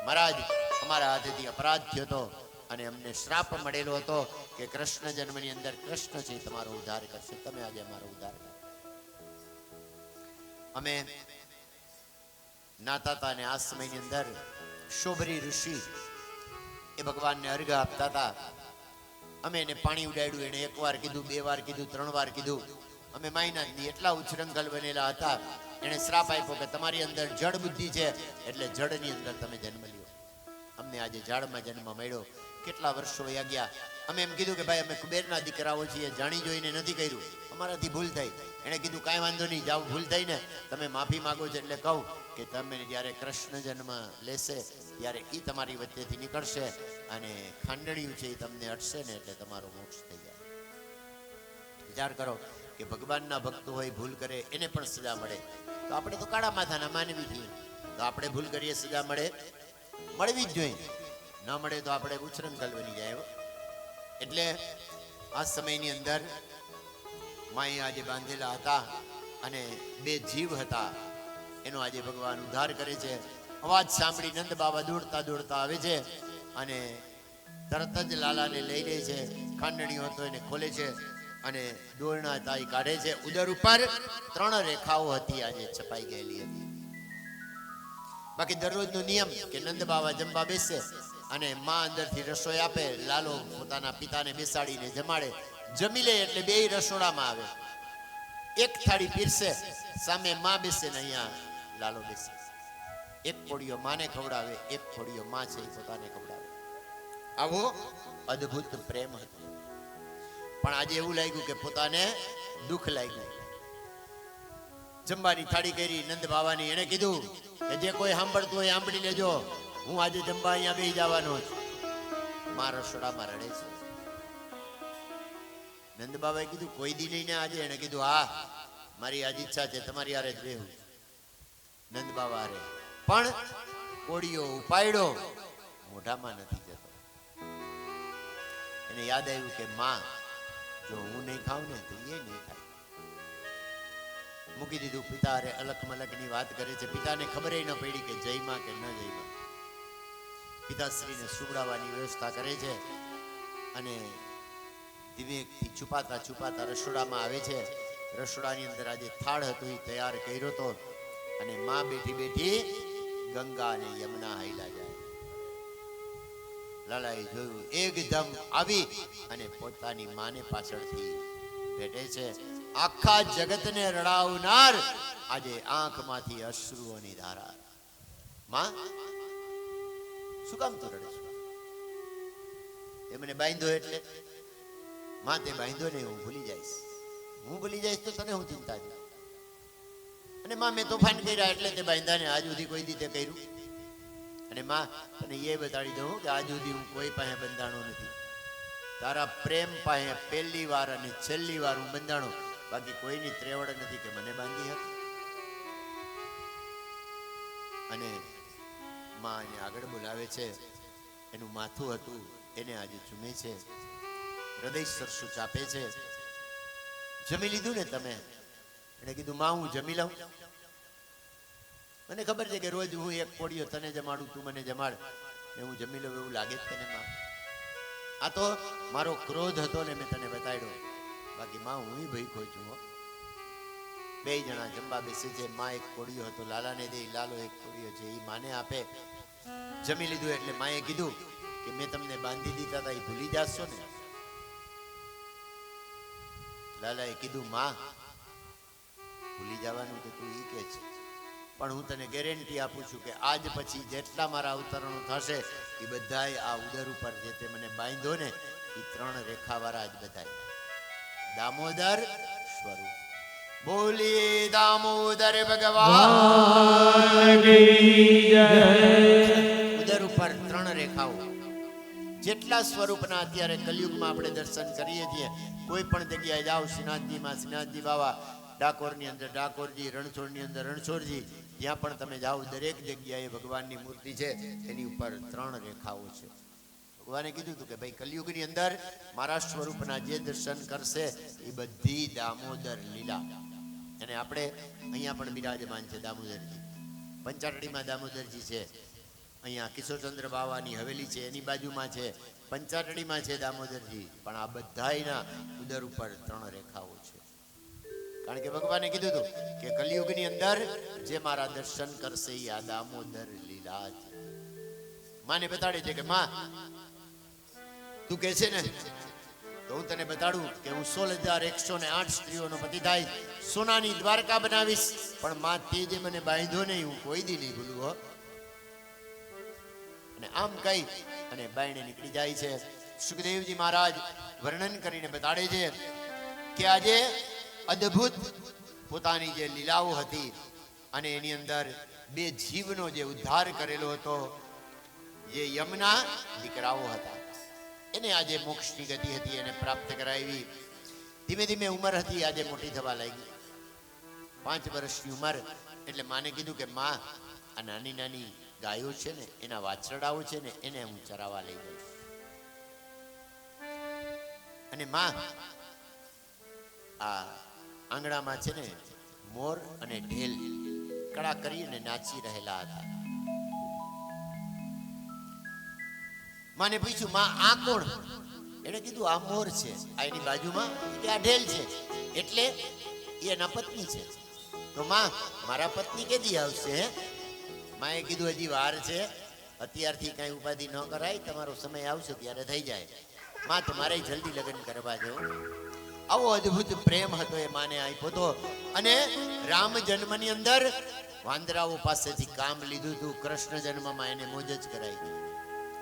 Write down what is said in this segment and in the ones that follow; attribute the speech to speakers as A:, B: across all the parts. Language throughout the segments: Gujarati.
A: મહારાજ અમારા હાથેથી અપરાધ થયો હતો અને અમને શ્રાપ મળેલો હતો કે કૃષ્ણ જન્મની અંદર કૃષ્ણ છે તમારો ઉદ્ધાર કરશે. તમે આજે અમારો ઉદ્ધાર કરો. અમે નાતા હતા અને આ સમયની અંદર શોભરી ઋષિ એ ભગવાનને અર્ઘ આપતા હતા. અમે એને પાણી ઉડાડ્યું. એને 1 વાર કીધું, 2 વાર કીધું, 3 વાર કીધું. અમે માયનાથની એટલા ઉચ્છૃંખલ બનેલા હતા. એને શ્રાપ આપ્યો કે તમારી અંદર જડ બુદ્ધિ છે એટલે જડની અંદર તમે જન્મ લ્યો. અમને આજે ઝાડમાં જન્મ મળ્યો. કેટલા વર્ષો વયા ગયા. અમે એમ કીધું કે ભાઈ અમે કુબેરના દીકરાઓ છીએ, જાણી જોઈને નથી કર્યું, અમારાથી ભૂલ થઈ. એણે કીધું કાંઈ વાંધો નહીં, જાઓ ભૂલ થઈ ને તમે માફી માગો છો એટલે કહું કે તમે જ્યારે કૃષ્ણ જન્મ લેશે ત્યારે એ તમારી વચ્ચેથી નીકળશે અને ખાંડણિયું છે એ તમને અટશે ને એટલે તમારો મોક્ષ થઈ જાય. વિચાર કરો કે ભગવાનના ભક્તો હોય, ભૂલ કરે એને પણ સજા મળે. તો આપણે તો કાળા માથાના માનવી છીએ, તો આપણે ભૂલ કરીએ સજા મળે, મળવી જ જોઈએ. ન મળે તો આપણે ઉચ્છૃંખલ બની જાય. એટલે આ સમયની અંદર માએ આજે બાંધેલા હતા અને 2 જીવ હતા એનો આજે ભગવાન ઉદ્ધાર કરે છે. અવાજ સાંભળી નંદ બાબા દોડતા દોડતા આવે છે અને તરત જ લાલાને લઈ લે છે. ખાંડણીઓ હતો એને ખોલે છે અને દોરણા તાઈ કાઢે છે. ઉદર ઉપર 3 રેખાઓ હતી આજે છપાઈ ગયેલી હતી. બાકી દરરોજનો નિયમ કે નંદ બાબા જમવા બેસે અને માં અંદરથી રસોઈ આપે. લાલો પોતાના પિતાને બેસાડીને જમાડે. જમી લે એટલે 2 રસોડામાં આવે. 1 થાળી પીરસે, સામે માં બેસે ને અહીંયા લાલો બેસે. 1 કોળીઓ માને ખવડાવે, 1 કોળીઓ માં છે પોતાને ખવડાવે. આવો અદ્ભુત પ્રેમ હતો. પણ આજે એવું લાગ્યું કે પોતાને દુઃખ લાગ્યું. જમવાની થાળી કરી નંદ બાવાની. એને કીધું કે જે કોઈ સાંભળતું હોય સાંભળી લેજો, હું આજે જમવા અહીંયા બેસી જવાનો છું. માં રસોડામાં રડે છે. નંદ બાબાએ કીધું કોઈ દી નહીં ને આજે? એને કીધું હા, મારી આજ ઈચ્છા છે તમારી હારે જ બેહું. નંદ બાબા હારે. પણ કોળીઓ ઉપાડ્યો, મોઢામાં નથી જતો. એને યાદ આવ્યું કે માં જો હું નહીં ખાઉં ને તો એ નહીં ખાય. મૂકી દીધું. પિતા અરે અલક મલકની વાત કરે છે. પિતાને ખબર ન પડી કે જયમાં કે ન જયમાં. પિતાશ્રીને સુવડાવવાની વ્યવસ્થા કરે છે અને દિવ્યથી છુપાતા છુપાતા રસોડામાં આવે છે. રસોડાની અંદર આજે થાળ હતો એ તૈયાર કર્યો હતો અને માં બેઠી બેઠી ગંગા અને યમુના હાઈલા જાય. લાલાએ જોયું, એકદમ આવી અને પોતાની માને પાછળથી ભેટે છે. આખા જગતને રડાવનાર આજે આંખમાંથી અશ્રુઓની ધારા. માં શું કામ તું રડે છે? એ મને બાંધ્યો એટલે? માં તે બાંધ્યો ને હું ભૂલી જઈશ. હું ભૂલી જઈશ તો તને હું ચિંતા છે? અને માં મેં તોફાન કર્યા એટલે તે બાંધ્યા ને આજ સુધી કોઈ દી તે કર્યું? અને માં તને એ બતાડી દઉં કે આજ સુધી હું કોઈ પાસે બંધાણો નથી. તારા પ્રેમ પાસે પહેલી વાર અને છેલ્લી વાર હું બંધાણો. બાકી કોઈની ત્રેવડ નથી કે મને બાંધી હતી. અને માં એને આગળ બોલાવે છે. એનું માથું હતું એને આજે ચૂમે છે. હૃદય સરસું ચાપે છે. જમી લીધું ને તમે? એને કીધું માં હું જમી લઉં. મને ખબર છે કે રોજ હું 1 કોળીઓ તને જમાડું, તું મને જમાડ ને હું જમી લઉં એવું લાગે જ તને માં? આ તો મારો ક્રોધ હતો ને મેં તને બતાડ્યો. બાકી માં હું ભૂખ્યો છું. 2 જણા જમવા બેસે છે. માં 1 કોળીઓ હતો લાલાને દે, લાલો 1 કોળીઓ છે એ માને આપે. જમી લીધું એટલે માએ કીધું કે મેં તમને બાંધી દીધા હતા એ ભૂલી જાશો ને? લાલાએ કીધું માં ભૂલી જવાનું તો તું ઈ કે છે, પણ હું તને ગેરંટી આપું છું કે આજ પછી જેટલા મારા અવતરણો થશે એ બધાય આ ઉદર ઉપર જે તે મને બાંધ્યો ને એ 3 રેખાવાળા જ બધાય. દામોદર સ્વરૂપ. બોલી દામોદર ભગવાન કી જય. ઉદર ઉપર 3 રેખાઓ. જેટલા સ્વરૂપના અત્યારે કલયુગમાં આપણે દર્શન કરીએ છીએ, કોઈ પણ જગ્યાએ જાઓ, શ્રીનાથજીમાં શ્રીનાથજી બાવા, ડાકોરની અંદર ડાકોરજી, રણછોડની અંદર રણછોડજી, જ્યાં પણ તમે જાઓ દરેક જગ્યાએ ભગવાનની મૂર્તિ છે એની ઉપર 3 રેખાઓ છે. ભગવાને કીધું હતું કે ભાઈ કલયુગની અંદર મારા સ્વરૂપના જે દર્શન કરશે એ બધી દામોદર લીલા. અને આપણે અહીંયા પણ બિરાજમાન છે દામોદરજી. પંચાટડીમાં દામોદરજી છે, અહીંયા કિશોરચંદ્ર બાવાની હવેલી છે, એની બાજુમાં છે, પંચાટડીમાં છે દામોદરજી. પણ આ બધાયના ઉદર ઉપર 3 રેખાઓ છે. કારણ કે ભગવાને કીધું હતું કે કલિયુગની અંદર જે મારા દર્શન કરશે આ દામોદર લીલા છે. માને બતાડે છે કે માં તું કહે છે ને તો હું તને બતાડું કે હું 16,108 સ્ત્રીઓનો પતિ થાય, સોનાની દ્વારકા બનાવીશ. પણ માં તે જે મને બાંધ્યો નહીં હું કોઈ દી નહીં ભૂલું હો. અને આમ કહી અને બાયણે નીકળી જાય છે. સુખદેવજી મહારાજ વર્ણન કરીને બતાડે છે કે આજે અદ્ભુત પોતાની જે લીલાઓ હતી અને એની અંદર 2 જીવનો જે ઉદ્ધાર કરેલો હતો, જે યમના દીકરાઓ હતા, એને આજે મોક્ષની ગતિ હતી, એને પ્રાપ્ત કરાવી. ધીમે ધીમે ઉંમર હતી, આજે મોટી થવા લાગી. 5 વર્ષની ઉંમર એટલે માને કીધું કે માં આ નાની નાની ગાયો છે ને, એના વાછરડાઓ છે ને, એને હું ચરાવવા લઈ જઈશ. અને માં આ આંગણામાં છે ને મોર અને ઢેલ કળા કરીને નાચી રહેલા હતા. માને પૂછ્યું માં આ કોણ? એને કીધું આ મોર છે, આ એની બાજુમાં કે આ ઢેલ છે, એટલે એના પત્ની છે. તો માં મારા પત્ની કેદી આવશે? માએ કીધું હજી વાર છે, અત્યારથી કઈ ઉપાધિ ન કરાય, તમારો સમય આવશે ત્યારે થઈ જાય. માં તમારે જલ્દી લગ્ન કરવા જો. આવો અદ્ભુત પ્રેમ હતો એ માને આપ્યો હતો. અને રામ જન્મની અંદર વાંદરાઓ પાસેથી કામ લીધું હતું. કૃષ્ણ જન્મમાં એને મોજ જ કરાઈ.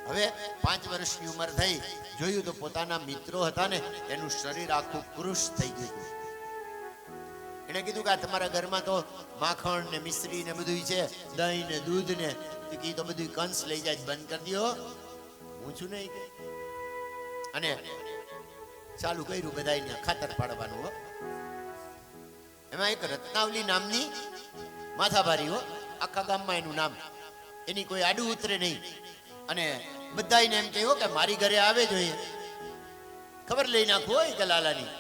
A: હવે 5 વર્ષની ઉંમર થઈ, જોયું તો પોતાના મિત્રો હતા ને એનું શરીર આખું કૃશ થઈ ગયું. એને કીધું કે તમારા ઘરમાં તો માખણ ને મિશ્રી ને બધું છે, દહીં ને દૂધ ને, તો બધું કંસ લઈ જાય, બંધ કરી દો, હું છું નહીં. અને ચાલુ કર્યું બધાને ખાતર પાડવાનું. એમાં એક રત્નાવલી નામની માથાભારી હો, આખા ગામમાં એનું નામ, એની કોઈ આડું ઉતરે નહીં. અને બધાને એમ કહ્યું કે મારી ઘરે આવે જોઈએ, ખબર લઈ નાખવું હોય કે લાલાની.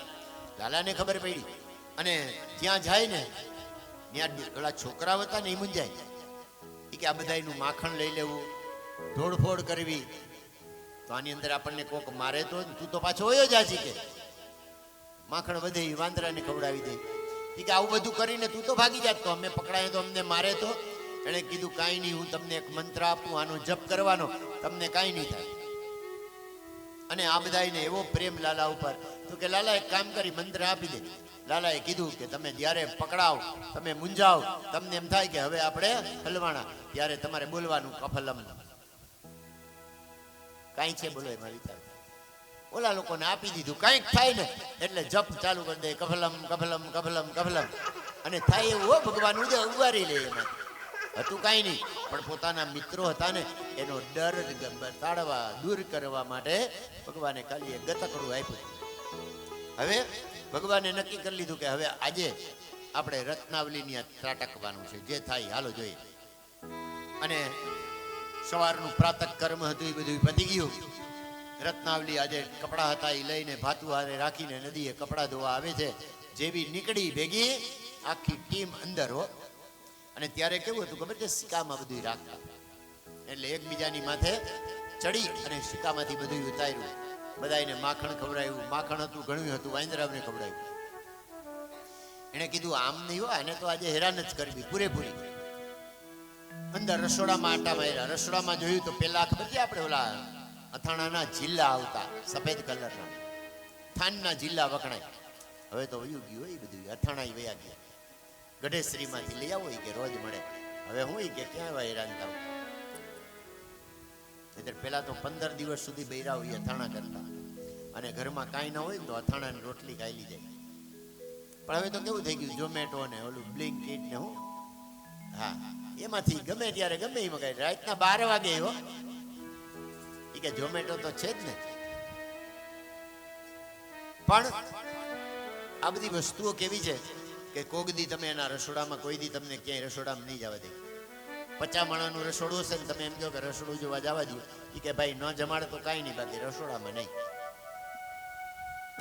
A: લાલાને ખબર પડી અને ત્યાં જાય ને ત્યાં પેલા છોકરાઓ હતા ને એ મૂંઝાય કે આ બધાનું માખણ લઈ લેવું, ધોડફોડ કરવી, તો આની અંદર આપણને કોક મારે તો તું તો પાછો હોયો જાજી કે માખણ વધે વાંદરાને ખવડાવી દે. કે આવું બધું કરીને તું તો ભાગી જાત, તો અમે પકડાય તો અમને મારે તો. એણે કીધું કાંઈ નહીં, હું તમને એક મંત્ર આપું, આનો જપ કરવાનો, તમને કાંઈ નહીં થાય. અને આ બધાને એવો પ્રેમ લાલા ઉપર તો કે લાલા એક કામ કરી મંત્ર આપી દે. લાલાએ કીધું કે તમે જ્યારે પકડાવ, તમે મૂંઝાવ, તમને એમ થાય કે હવે આપણે હલવાણા, ત્યારે તમારે બોલવાનું કફલમ. કાંઈ છે બોલો એમાં વિચાર. ઓલા લોકોને આપી દીધું, કાંઈક થાય ને એટલે જપ ચાલુ કરી દે, કફલમ કફલમ કફલમ કફલમ. અને થાય એવું હો, ભગવાન ઉગારી લે. એમાં હતું કાંઈ નહીં, પણ પોતાના મિત્રો હતા ને એનો ડર બતાડવા, દૂર કરવા માટે ભગવાને ખાલી એક ગતકડું આપ્યું. હવે ભગવાને નક્કી કરી લીધું કે હવે આજે આપણે રત્નાવલીની ત્રાટકવાનું છે, જે થાય હાલો જોઈએ. અને સવારનું પ્રાતઃ કર્મ હતું એ બધું પતી ગયું. રત્નાવલી આજે કપડાં હતા એ લઈને ભાતુ હારે રાખીને નદીએ કપડાં ધોવા આવે છે. જેવી નીકળી ભેગી આખી ટીમ અંદર હો. અને ત્યારે કેવું હતું ખબર છે, સિક્કામાં બધું રાખતા, એટલે એકબીજાની માથે ચડી અને સિક્કામાંથી બધું ઉતાર્યું. બધાને માખણ ખવડાવ્યું. માખણ હતું, ઘણું હતું, વાંદરાને ખવડાવ્યું. એને કીધું આમ નહીં હોય, એને તો આજે હેરાન જ કરવી પૂરેપૂરી. અંદર રસોડામાં આટા માર્યા. રસોડામાં જોયું તો પેલા ખબર છે આપણે ઓલા અથાણાના જિલ્લા આવતા, સફેદ કલરના થાનના જિલ્લા વખણાય. હવે તો વયું ગયું હોય બધું, અથાણા વયા ગયા. ગઢેશ્રીમાંથી લઈ આવો કે રોજ મળે. હવે હું કે ક્યાં એવા હેરાન થાવ. એટલે પેલા તો 15 દિવસ સુધી બૈરા હોય અથાણા કરતા, અને ઘરમાં કાંઈ ના હોય તો અથાણાની રોટલી ખાઈ જાય. પણ હવે તો કેવું થઈ ગયું, ઝોમેટો ને ઓલું બ્લિંકિટ ને હું, હા એમાંથી ગમે ત્યારે ગમે એ મગાય. રાતના 12 વાગે હો એ કે ઝોમેટો તો છે જ ને. પણ આ બધી વસ્તુઓ કેવી છે કે કોગદી તમે એના રસોડામાં, કોઈ દી તમને ક્યાંય રસોડામાં નહીં જવા દે. 50 માણાનું રસોડું હશે ને તમે એમ કહો કે રસોડું જોવા જવા દો, એ કે ભાઈ ન જમાડે તો કાંઈ નહીં, બાકી રસોડામાં નહીં.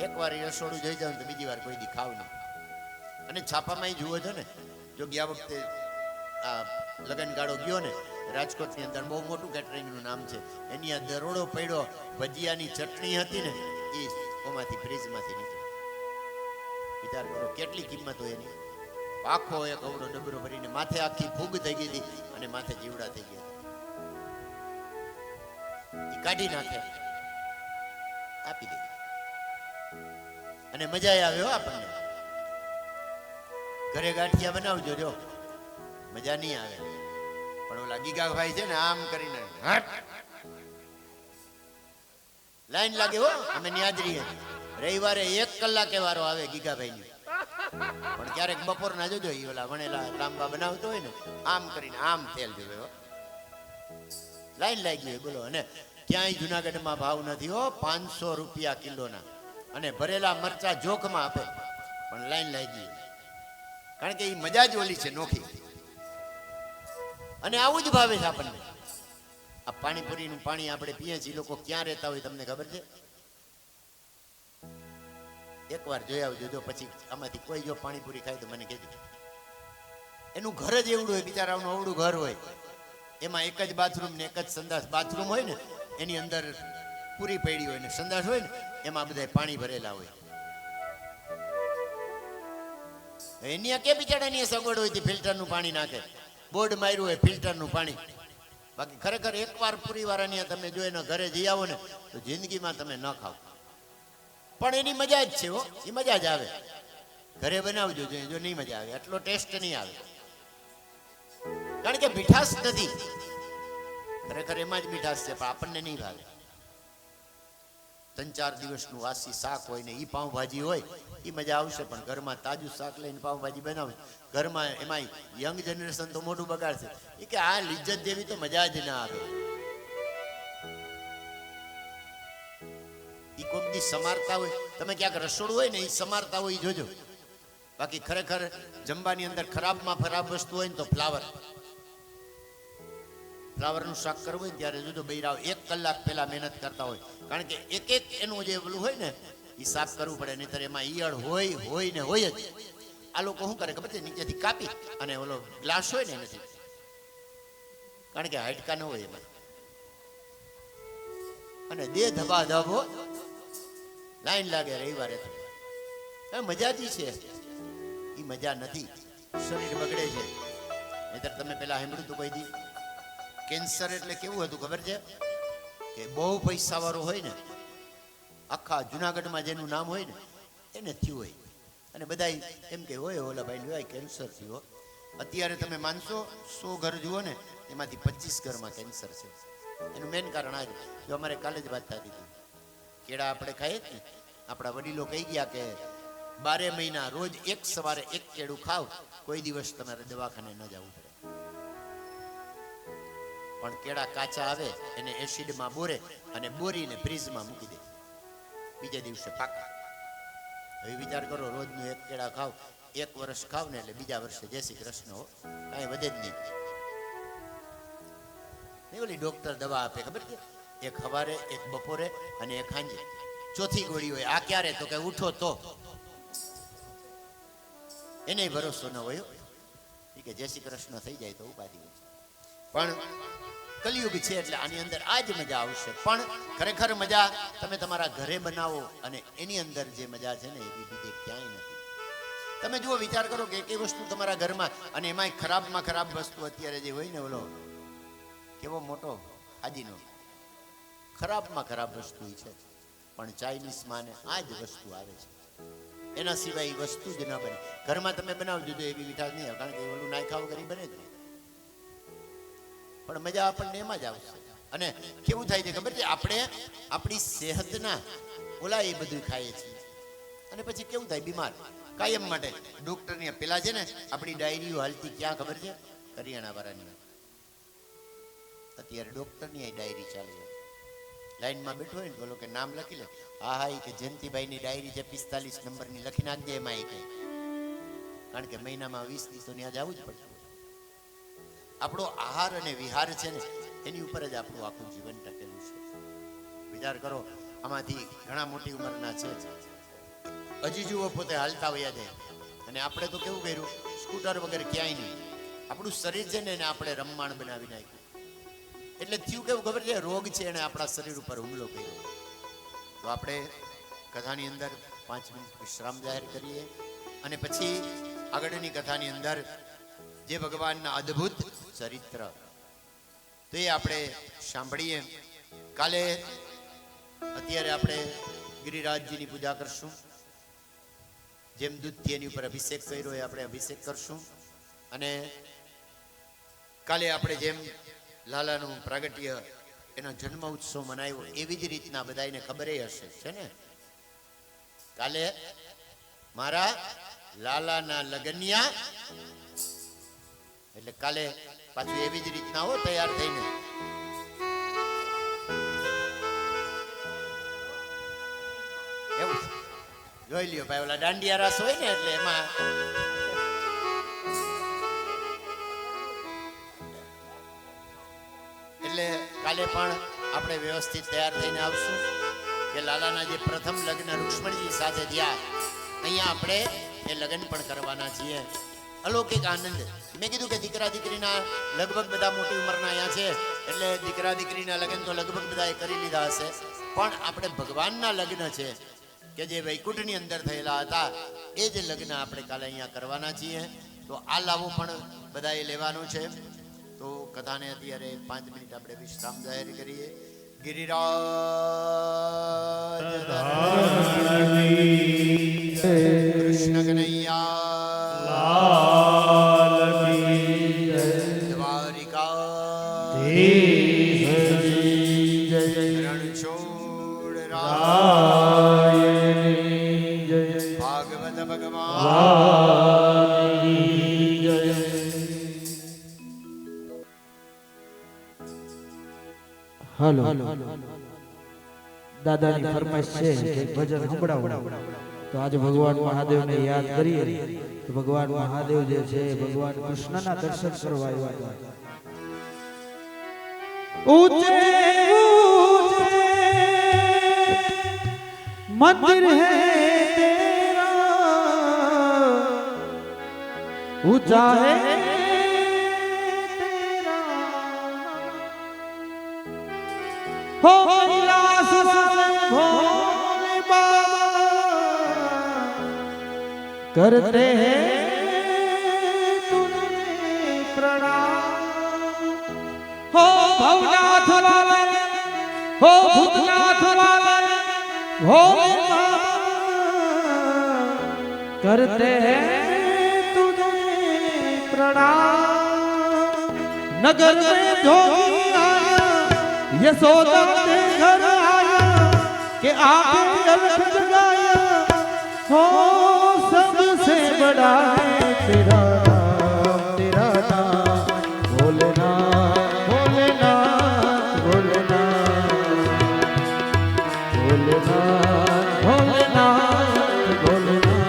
A: એકવાર એ રસોડું જોઈ જાવ તો બીજી વાર કોઈ દી ખાવ નહીં. અને છાપામાં જુઓ છો ને, જો ગયા વખતે આ લગ્ન ગાળો ગયો ને રાજકોટની અંદર બહુ મોટું કેટરિંગનું નામ છે, એની આ દરોડો પડ્યો, ભજીયાની ચટણી હતી ને એ ઓમાંથી ફ્રીજમાંથી નીકળી. વિચાર કરો કેટલી કિંમત હોય એની. આખો એક અવડો ડબરો ભરીને માથે આખી ફૂગ થઈ ગઈ હતી અને માથે જીવડા થઈ ગયા એ કાઢી નાખે, આપી દે અને મજા આવે હો આપણને. ઘરે ગાંઠિયા બનાવજો, જો મજા નહીં આવે. પણ ઓલા ગીગાભાઈ છે ને આમ કરીને લાઈન લાગે હો. અમે ન્યાદરીએ રવિવારે 1 કલાકે વારો આવે ગીગાભાઈની. પણ ક્યારેક બપોરના જોજો ઈ ઓલા વણેલા લાંબા બનાવતો હોય ને આમ કરીને આમ તેલ જોવે હો. લાઈન લાગી હોય બોલો. અને ક્યાંય જુનાગઢમાં ભાવ નથી હો, 500 રૂપિયા કિલોના. અને ભરેલા મરચા જોખમાં આપે, પણ લાઈન લાગી. કારણ કે એ મજા જ ઓલી છે નોખી. અને આવું જ ભાવે છે આપણને. આ પાણીપુરીનું પાણી આપણે પીએ છીએ, લોકો ક્યાં રહેતા હોય તમને ખબર છે? એકવાર જોઈ આવજો. જો પછી આમાંથી કોઈ જો પાણીપુરી ખાય તો મને કહેજો. એનું ઘર જ એવડું હોય, બિચારાનું અવડું ઘર હોય, એમાં એક જ બાથરૂમ ને એક જ સંડાસ. બાથરૂમ હોય ને એની અંદર પૂરી પડી હોય ને સંડાસ હોય ને એમાં બધા પાણી ભરેલા હોય. એની કે બિચારાની સગવડ હોય તે ફિલ્ટરનું પાણી નાખે, બોર્ડ માર્યું હોય ફિલ્ટરનું પાણી. બાકી ખરેખર એકવાર પૂરી વાળાની તમે જો એના ઘરે જઈ આવો ને તો જિંદગીમાં તમે ન ખાવ. પણ એની મજા જ છે હો, એ મજા જ આવે. ઘરે બનાવજો, જો નહીં મજા આવે, એટલો ટેસ્ટ નહીં આવે. કારણ કે મીઠાશ નથી, ખરેખર એમાં જ મીઠાશ છે, પણ આપણને નહીં ભાવે. 3-4 દિવસનું વાસી શાક હોય ને એ પાઉંભાજી હોય એ મજા આવશે. પણ ઘરમાં તાજું શાક લઈને પાઉંભાજી બનાવે ઘરમાં, એમાં યંગ જનરેશન તો મોઢું બગાડશે. એ કે આ લિજ્જત જેવી તો મજા જ ના આવે. એ કોઈક દી સમારતા હોય, તમે ક્યાંક રસોડું હોય ને એ સમારતા હોય જોજો. બાકી ખરેખર જમવાની અંદર ખરાબમાં ખરાબ વસ્તુ હોય ને તો ફ્લાવરનું શાક કરવું હોય ને ત્યારે જોજો બૈરાવ 1 કલાક પહેલા મહેનત કરતા હોય. કારણ કે એક એનું જે પેલું હોય ને એ સાફ કરવું પડે, નહીતર એમાં ઈયળ હોય ને હોય જ. આ લોકો શું કરે ખબર છે? નીચેથી કાપી અને ઓલો ગ્લાસ હોય ને એનાથી, કારણ કે હાડકા ન હોય એમાં, અને દે ધબા ધબો લાઈન લાગે રવિવારે. મજાથી છે એ મજા નથી, શરીર બગડે છે. નહીતર તમે પેલા સાંભળ્યું તું કોઈ દી કેન્સર એટલે કેવું હતું ખબર છે? કે બહુ પૈસા વાળો હોય ને, આખા જુનાગઢમાં જેનું નામ હોય ને એને થયું હોય. અને બધા એમ કે હોય ઓલા ભાઈ કેન્સર થયું. અત્યારે તમે માનશો 100 ઘર જુઓ ને એમાંથી 25 ઘરમાં કેન્સર છે. એનું મેઇન કારણ આ જ. જો અમારે કાલે જ વાત થતી હતી, કેળા આપણે ખાઈએ જ ને, આપણા વડીલો કહી ગયા કે 12 મહિના રોજ એક સવારે 1 કેળું ખાવ, કોઈ દિવસ તમારે દવાખાને ન જવું પડે. પણ કેળા કાચા આવે એને એસિડમાં બોરે અને બોરીને ફ્રીજમાં મૂકી દે, બીજે દિવસે પાકા. હવે વિચાર કરો, રોજનું 1 કેળા ખાવ, 1 વર્ષ ખાવ ને એટલે બીજા વર્ષે જય શ્રી કૃષ્ણ હો, કાંઈ વધે જ નહીં. ઓલી ડોક્ટર દવા આપે ખબર છે? એક સવારે, એક બપોરે અને એક સાંજે. ચોથી ગોળી હોય. આ ક્યારે? તો કે ઉઠો તો. એને ભરોસો ન હોય કે જય શ્રી કૃષ્ણ થઈ જાય તો ઉપાધિ હોય. પણ કલયુગ છે એટલે આની અંદર આ જ મજા આવશે. પણ ખરેખર મજા તમે તમારા ઘરે બનાવો અને એની અંદર જે મજા છે ને એવી બીજે ક્યાંય નથી. તમે જુઓ, વિચાર કરો કે એક વસ્તુ તમારા ઘરમાં, અને એમાંય ખરાબમાં ખરાબ વસ્તુ અત્યારે જે હોય ને, ઓલો કેવો મોટો હાજીનો ખરાબમાં ખરાબ વસ્તુ છે. પણ ચાઇનીઝમાં ને આ જ વસ્તુ આવે છે. એના સિવાય વસ્તુ જ ન બને. ઘરમાં તમે બનાવજો તો એવી મીઠાશ નહીં આવે, કારણ કે ઓલું નાખાવ કરી બને જ નહીં. પણ મજા આપણને એમાં જ આવશે. અને કેવું થાય છે ખબર છે? આપણે આપણી સેહતના ઓલા એ બધું ખાઈએ છીએ અને પછી કેવું થાય? બીમાર કાયમ માટે. ડોક્ટરની પેલા છે ને આપણી ડાયરીઓ હાલતી ક્યાં ખબર છે? કરિયાણા વાળાની. અત્યારે ડોક્ટરની આ ડાયરી ચાલુ હોય, લાઈનમાં બેઠો હોય ને બોલો કે નામ લખી લે. હા એ કે જયંતિભાઈની ડાયરી છે 45 નંબરની, લખી નાખજે એમાં. એ કહે કારણ કે મહિનામાં 20 દિવસ તો ત્યાં જવું જ પડશે. આપણો આહાર અને વિહાર છે ને એની ઉપર જ આપણું આખું જીવન ટકેલું છે. વિચાર કરો, આમાંથી ઘણા મોટી ઉંમરના છે, હજી જુઓ પોતે હાલતા વયા જાય. અને આપણે તો કેવું કર્યું? સ્કૂટર વગર ક્યાંય નહીં. આપણું શરીર છે ને એને આપણે રમમાણ બનાવી નાખ્યું. એટલે થયું કેવું ખબર છે, રોગ છે એને આપણા શરીર ઉપર હુમલો કર્યો. તો આપણે કથાની અંદર 5 મિનિટ વિશ્રામ જાહેર કરીએ અને પછી આગળની કથાની અંદર જે ભગવાનના અદ્ભુત ચરિત્ર તો એ આપણે સાંભળીએ. કાલે અત્યારે આપણે ગિરિરાજજીની પૂજા કરશું. જેમ દૂધથી એની ઉપર અભિષેક કર્યો એ આપણે અભિષેક કરશું. અને કાલે આપણે જેમ લાલાનું પ્રાગટ્ય એનો જન્મ ઉત્સવ મનાવ્યો એવી જ રીતના બધાને ખબર હશે છે ને, કાલે મારા લાલાના લગનિયા, એટલે કાલે પાછું એવી જ રીતના હો તૈયાર થઈને. એવું જોઈ લ્યો ભાઈ, ઓલા દાંડિયા રાસ હોય ને એટલે એમાં એટલે કાલે પણ આપણે વ્યવસ્થિત તૈયાર થઈને આવશું કે લાલાના જે પ્રથમ લગ્ન રૂક્ષ્મણીજી સાથે થયા, અહીંયા આપણે એ લગ્ન પણ કરવાના છીએ. અલૌકિક આનંદ. મેં કીધું કે દીકરા દીકરીના લગભગ બધા મોટી ઉંમરના અહીંયા છે, એટલે દીકરા દીકરીના લગ્ન તો લગભગ બધાએ કરી લીધા હશે, પણ આપણે ભગવાનના લગ્ન છે કે જે વૈકુંઠની અંદર થયેલા હતા એ જ લગ્ન આપણે કાલે અહીંયા કરવાના છીએ. તો આ લાવો પણ બધાએ લેવાનો છે. તો કથાને અત્યારે 5 મિનિટ આપણે વિશ્રામ જાહેર કરીએ. ગિરિરાજ કૃષ્ણ કનૈયા દ્વારિકા રણછોડ ભાગવત ભગવાન.
B: હાલો દાદાની ફરમાઈશ છે કે ભજન સંભળાવો. તો આજે ભગવાન મહાદેવને યાદ કરીએ તો ભગવાન મહાદેવ જે છે ભગવાન કૃષ્ણના દર્શન કરવા આવ્યા હતા. ઊંચે મંદિર હે તેરા, ઊંચા હે हो कैलाश भोले बाबा करते हैं तुझे प्रणाम. हो भवनाथ वाले, हो भूतनाथ वाले भोले बाबा करते हैं तुझे प्रणाम. नगर में जोगी यशोदा के घर आया कि आप अलख जगाया, हो सबसे बड़ा है तेरा नाम, तेरा नाम भोलेनाथ भोलेनाथ भोलेनाथ भोलेनाथ भोलेनाथ भोलेनाथ.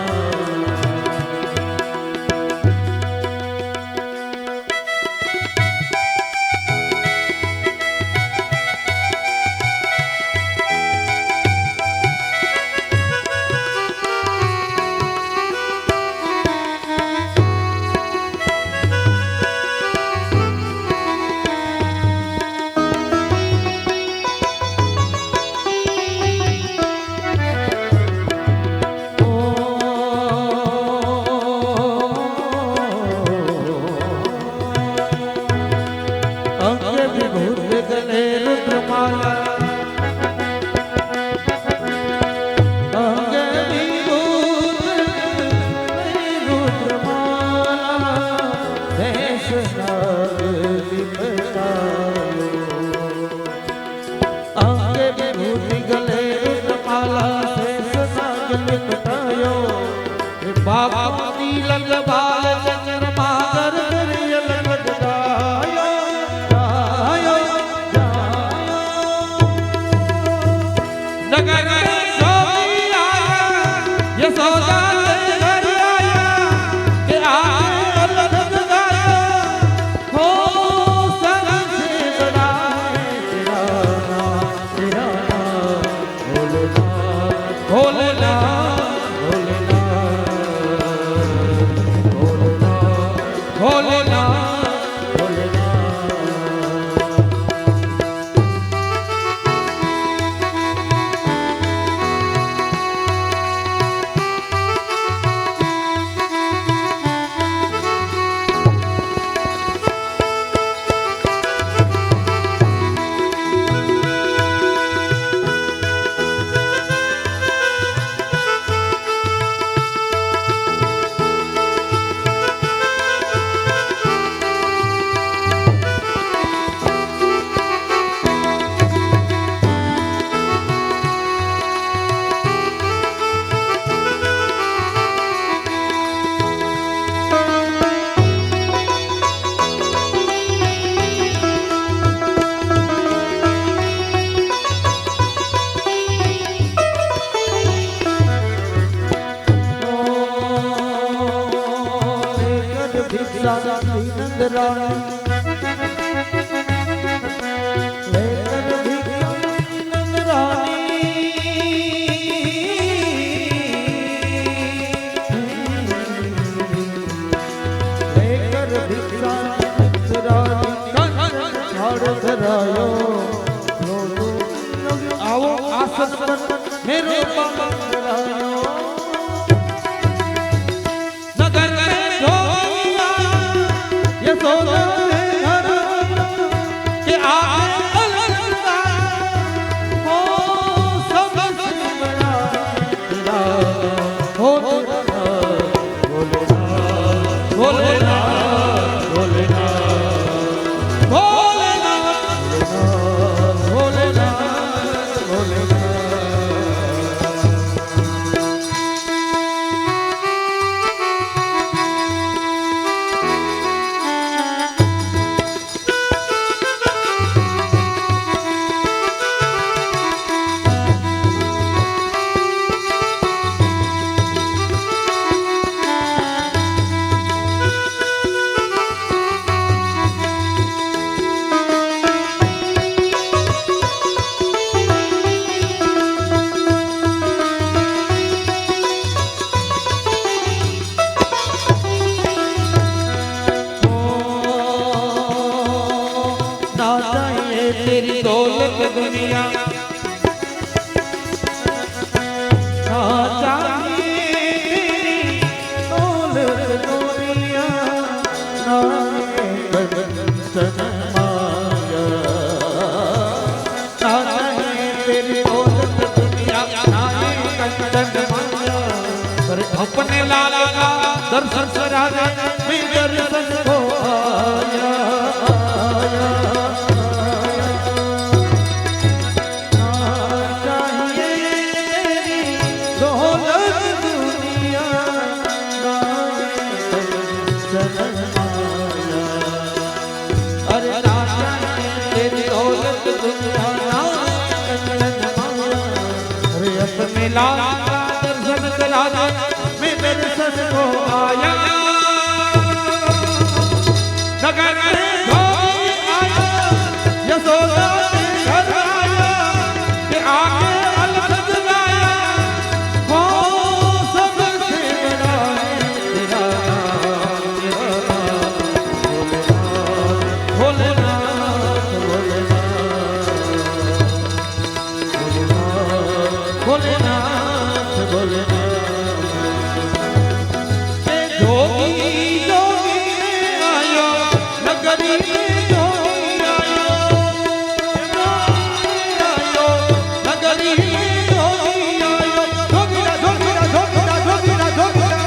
B: आओ आसन पर मेरो बंदरायो नगर में ढोलिया यशोदा घर के आगे अलगता हो सब बड़ा तेरा हो तेरा भोलेनाथ भोलेनाथ भोलेनाथ तेरी दौलत दुनिया ना चाहिए दौलत दुनिया ना कंचन माया ना चाहिए तेरी दौलत दुनिया ना कंचन माया पर अपने लाला का दर्शन करा दे मैं दर्शन को आया लाला दर्शन करा दे मैं दर्शन को आया नगर में ढोली आया यशोदा के घर आया के आगे अलग गाया हो सबसे बड़ा तेरा भोलेनाथ भोलेनाथ भोलेनाथ जोगी जोगी आयो नगरी में जोगी आयो नगरी में जोगी आयो जोगीरा जोगीरा जोगीरा जोगीरा जोगीरा जोगीरा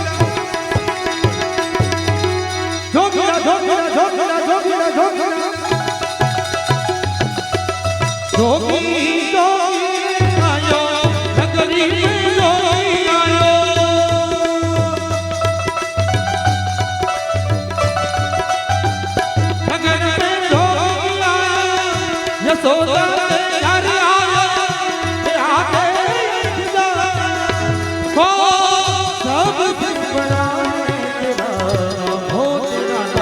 B: जोगीरा जोगीरा जोगीरा जोगीरा जोगी यशोदा घर आया आगे हो सब बड़ा तेरा भोलेनाथ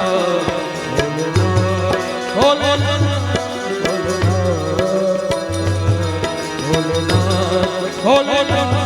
B: भोलेनाथ भोलेनाथ भोलेनाथ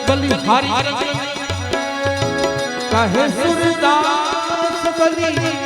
B: बलिहारी कहे सूरदास કરી હરી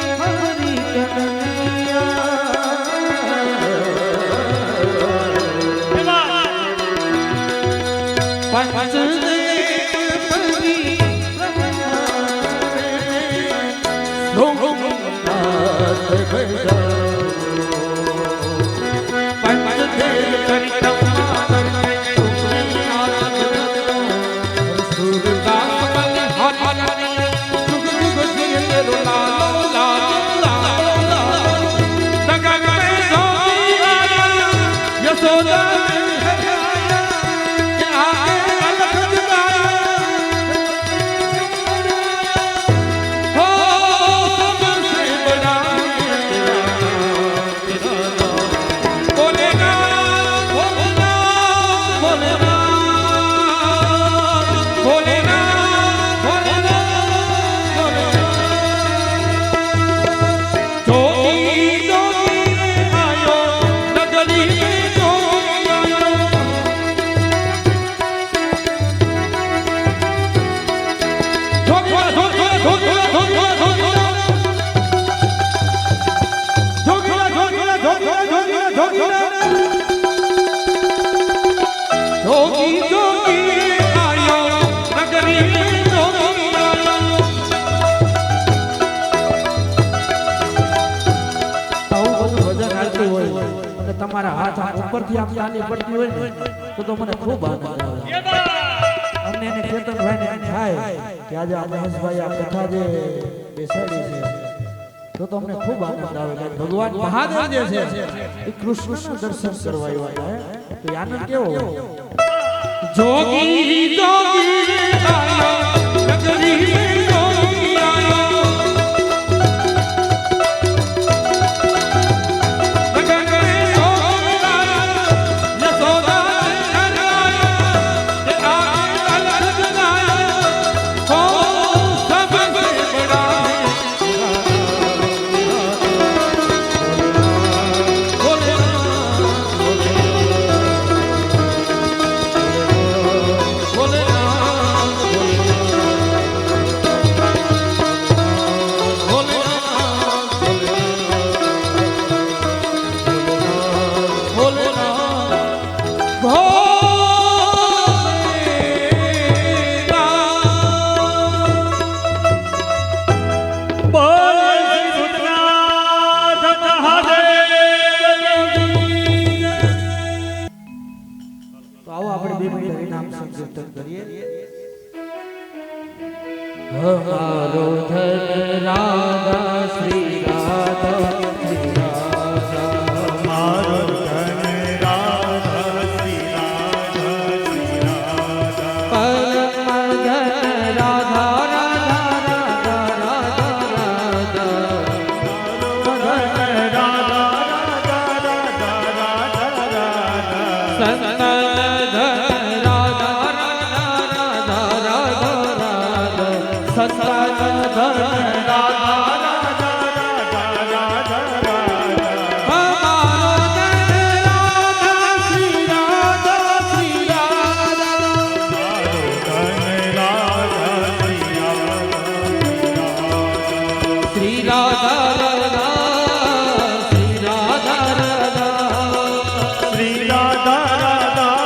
B: તમારા હાથ ઉપરથી આમ ચાલી પડતી હોય ને તો મને ખૂબ આનંદ આવે. અમને એને ચેતનભાઈ ને એમ થાય કે આજે આ મહેશભાઈ આ કથા જે બેસાડી છે તો અમને ખૂબ આનંદ આવે કે ભગવાન મહાદેવ જે છે એ કૃષ્ણનું દર્શન કરવા આવ્યા તો એ આનંદ કેવો જોગી જોગી આયો નગરી જોગી આયો हमारो धन राधा श्री राधा श्री राधा हमारो धन राधा श्री राधा श्री राधा परम धन राधा राधा राधा राधा राधा धन राधा राधा राधा राधा राधा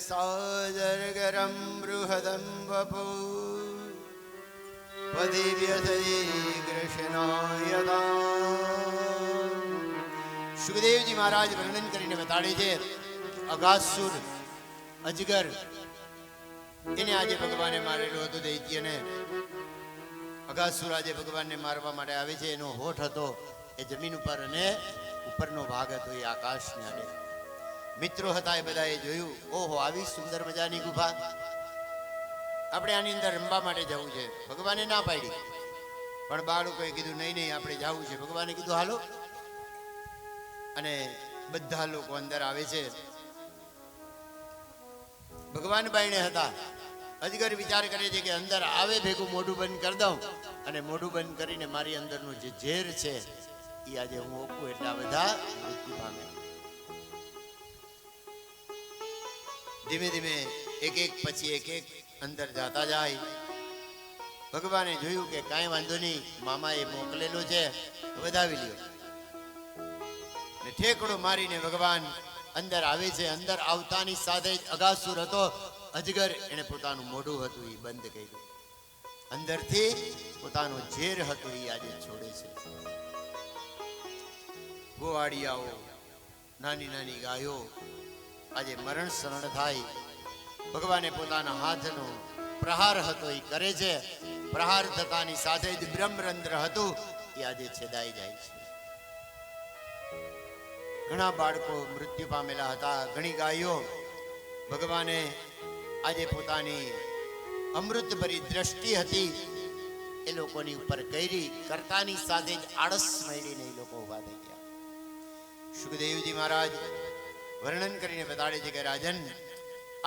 A: सादरगरं बृहदं वपु पदिव्यथये कृष्णायदा સુખદેવજી મહારાજ વર્ણન કરીને બતાડે છે અગાસુર અજગર એને આજે ભગવાને મારેલો હતો દૈત્યને. અગાસુર આજે ભગવાનને મારવા માટે આવે છે. એનો હોઠ હતો એ જમીન ઉપર અને ઉપરનો ભાગ હતો એ આકાશને આડે. મિત્રો હતા એ બધાએ જોયું, ઓહો આવી સુંદર મજાની ગુફા, આપણે આની અંદર રમવા માટે જવું છે. ભગવાને ના પાડી, પણ બાળકોએ કીધું નહીં નહીં આપણે જવું છે. ભગવાને કીધું હાલો, અને બધા લોકો અંદર આવે છે. ભગવાન બાયણે હતા. અજગર વિચાર કરે છે કે અંદર આવે ભેગું મોઢું બંધ કરી દઉં, અને મોઢું બંધ કરીને મારી અંદરનું જે ઝેર છે એ આજે હું ઓકું એટલા બધા મૃત્યુ પામે. ધીમે ધીમે એક એક પછી એક એક અંદર જાતા જાય. ભગવાને જોયું કે કાંઈ વાંધો નહીં, મામાએ મોકલેલો છે, વધાવી લ્યો. ને ઠેકડો મારીને ભગવાન અંદર આવે છે. અંદર આવતાની સાથે જ અગાસુર હતો અજગર, એને પોતાનું મોઢું હતું એ બંધ કર્યું. અંદરથી પોતાનું ઝેર હતું એ આજે છોડે છે. ગોવાળિયાઓ, નાની નાની ગાયો આજે મરણ શરણ થાય. ભગવાને પોતાના હાથનો પ્રહાર હતો એ કરે છે. પ્રહાર થતાની સાથે જ બ્રહ્મરંધ્ર હતું એ આજે છેદાઈ જાય છે. ઘણા બાળકો મૃત્યુ પામેલા હતા. ઘણી ગાયો ભગવાને આજે પોતાની અમૃતભરી દ્રષ્ટિ હતી એ લોકોની ઉપર કરી. કરતાની સાથે જ આળસ મળીને એ લોકો ઉભા થઈ ગયા. સુખદેવજી મહારાજ વર્ણન કરીને બતાડે છે કે રાજન,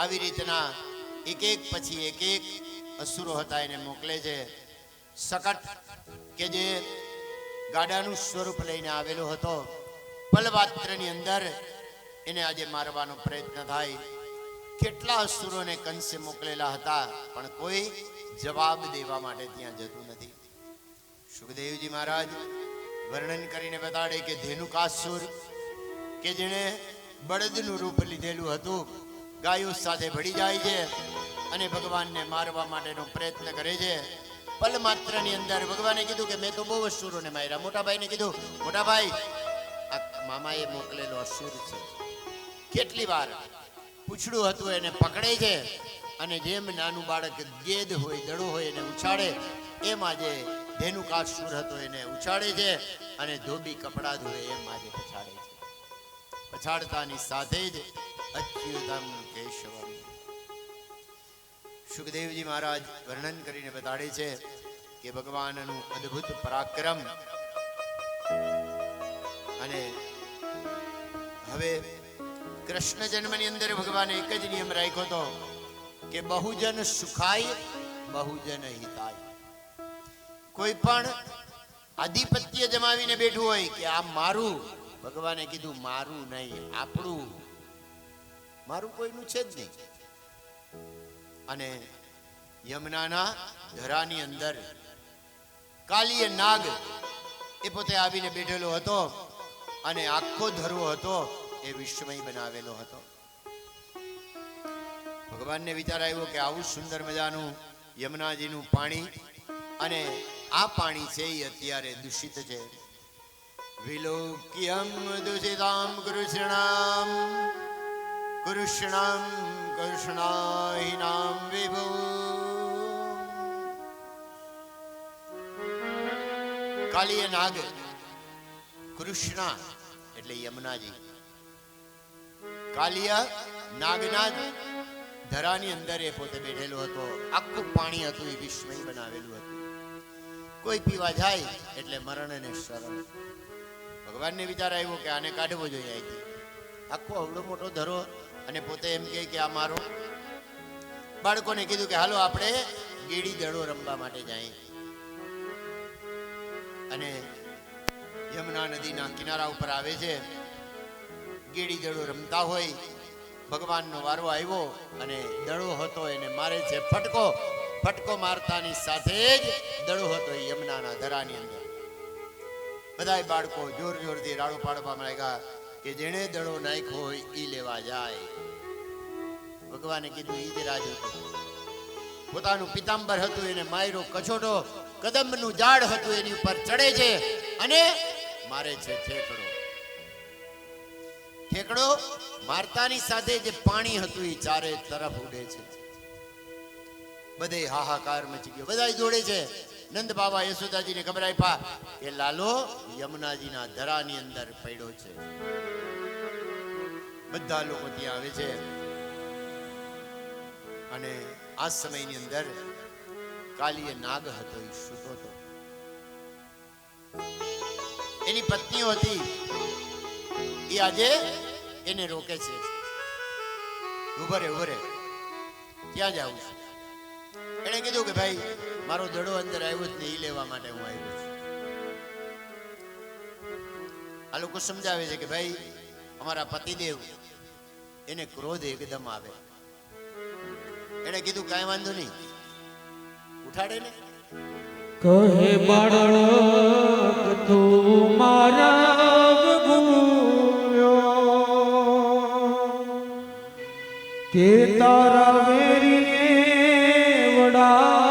A: આવી રીતના એક એક પછી એક એક અસુરો હતા એને મોકલે છે. સકટ કે જે ગાડાનું સ્વરૂપ લઈને આવેલો હતો, પલવાત્રની અંદર એને આજે મારવાનો પ્રયત્ન થાય. કેટલા અસુરોને કંસે મોકલેલા હતા, પણ કોઈ જવાબ દેવા માટે ત્યાં જતું નથી. સુખદેવજી મહારાજ વર્ણન કરીને બતાડે કે ધેનુકાસુર કે જેણે બળદનું રૂપ લીધેલું હતું, ગાયો સાથે ભળી જાય છે અને ભગવાનને મારવા માટેનો પ્રયત્ન કરે છે. પલ માત્રની અંદર ભગવાને કીધું કે મેં તો બહુ અસુરોને માર્યા. મોટા ભાઈને કીધું, મોટા ભાઈ આ મામાએ મોકલેલો અસુર છે. કેટલી વાર પૂછડું હતું એને પકડે છે, અને જેમ નાનું બાળક ગેદ હોય, દડો હોય એને ઉછાળે, એમ આજે ધેનુકાસુર હતો એને ઉછાળે છે, અને ધોબી કપડા ધોવે એમ આજે પછાડે છે. પછાડતાની સાથે જ અચ્યુતમ કેશવમ. સુખદેવજી મહારાજ વર્ણન કરીને બતાડે છે કે ભગવાનનું અદ્ભુત પરાક્રમ. અને હવે કૃષ્ણ જન્મની અંદર ભગવાને એક જ નિયમ રાખ્યો હતો કે બહુજન સુખાય બહુજન હિતાય. કોઈ પણ આધિપત્ય જમાવીને બેઠું હોય કે આ મારું, ભગવાને કીધું મારું નહીં, આપણું. મારું કોઈનું છે જ નહીં. અને યમુનાના ધરાની અંદર કાલીય નાગ એ પોતે આવીને બેઠેલો હતો, અને આખો ધરો હતો એ વિશ્વમય બનાવેલો હતો. ભગવાનને વિચાર આવ્યો કે આવું સુંદર મજાનું યમુનાજીનું પાણી, અને આ પાણી છે એ અત્યારે દૂષિત છે. વિલોક્યમ દુષિતામ કૃષ્ણામ કૃષ્ણામ કૃષ્ણાહિનામ વિભુ કાલીય નાગ કૃષ્ણા એટલે યમુનાજી કાલિય નાગનાદ ધરાની અંદર એ પોતે બેઠેલો હતો આખું પાણી હતું એ વિસ્મય બનાવેલું હતું કોઈ પીવા જાય એટલે મરણ ને શરણ ભગવાનને વિચાર આવ્યો કે આને કાઢવો જોઈએ અહીંથી આખો અવડો મોટો ધરો અને પોતે એમ કહે કે આ મારો બાળકોને કીધું કે હાલો આપણે ગેડી દડો રમવા માટે જાય અને યમુના નદીના કિનારા ઉપર આવે છે ગેડી દડો રમતા હોય ભગવાનનો વારો આવ્યો અને દડો હતો એને મારે છે ફટકો ફટકો મારતાની સાથે જ દડો હતો યમુનાના ધરાની અંદર બધાય બાળકો જોર જોરથી રાડો પાડવા લાગ્યા કે જેણે દડો નાખ્યો હોય ઈ લેવા જાય ભગવાને કીધું ઈ જ રાજ હતું પોતાનું પિતાંબર હતું એને માયરો કછોટો કદમનું ઝાડ હતું એની ઉપર ચડે છે અને મારે છે ઠેકડો મારતાની સાથે જે પાણી હતું એ ચારે તરફ ઉડે છે બધે હાહાકાર મચી ગયો બધા દોડે છે નંદ બાબા યશોદાજીને ખબર આપ્યા કે લાલો યમુનાજીના ધરાની અંદર પડ્યો છે બધા લોકો ત્યાં આવે છે અને આ સમયની અંદર કાલીય નાગ હતો એ સૂતો હતો એની પત્નીઓ હતી એ આજે એને રોકે છે ઉભો રે ક્યાં જાઉં છું એને કીધું કે ભાઈ મારો દડો અંદર આવ્યો જ નહીં લેવા માટે હું આવ્યો છું આ લોકો સમજાવે છે કે ભાઈ અમારા પતિદેવ એને ક્રોધ એકદમ આવે એને કીધું કાંઈ વાંધો નહીં ઉઠાડે ને
B: કહે બાળક તું મારા કે તારા વેરીને વડાવ્યો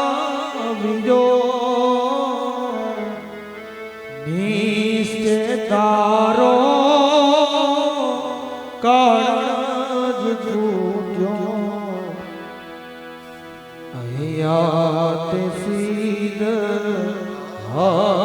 B: નિશ્ચય તારો કાળ જ છૂટ્યો અહીંયા તે સીધ આવ્યો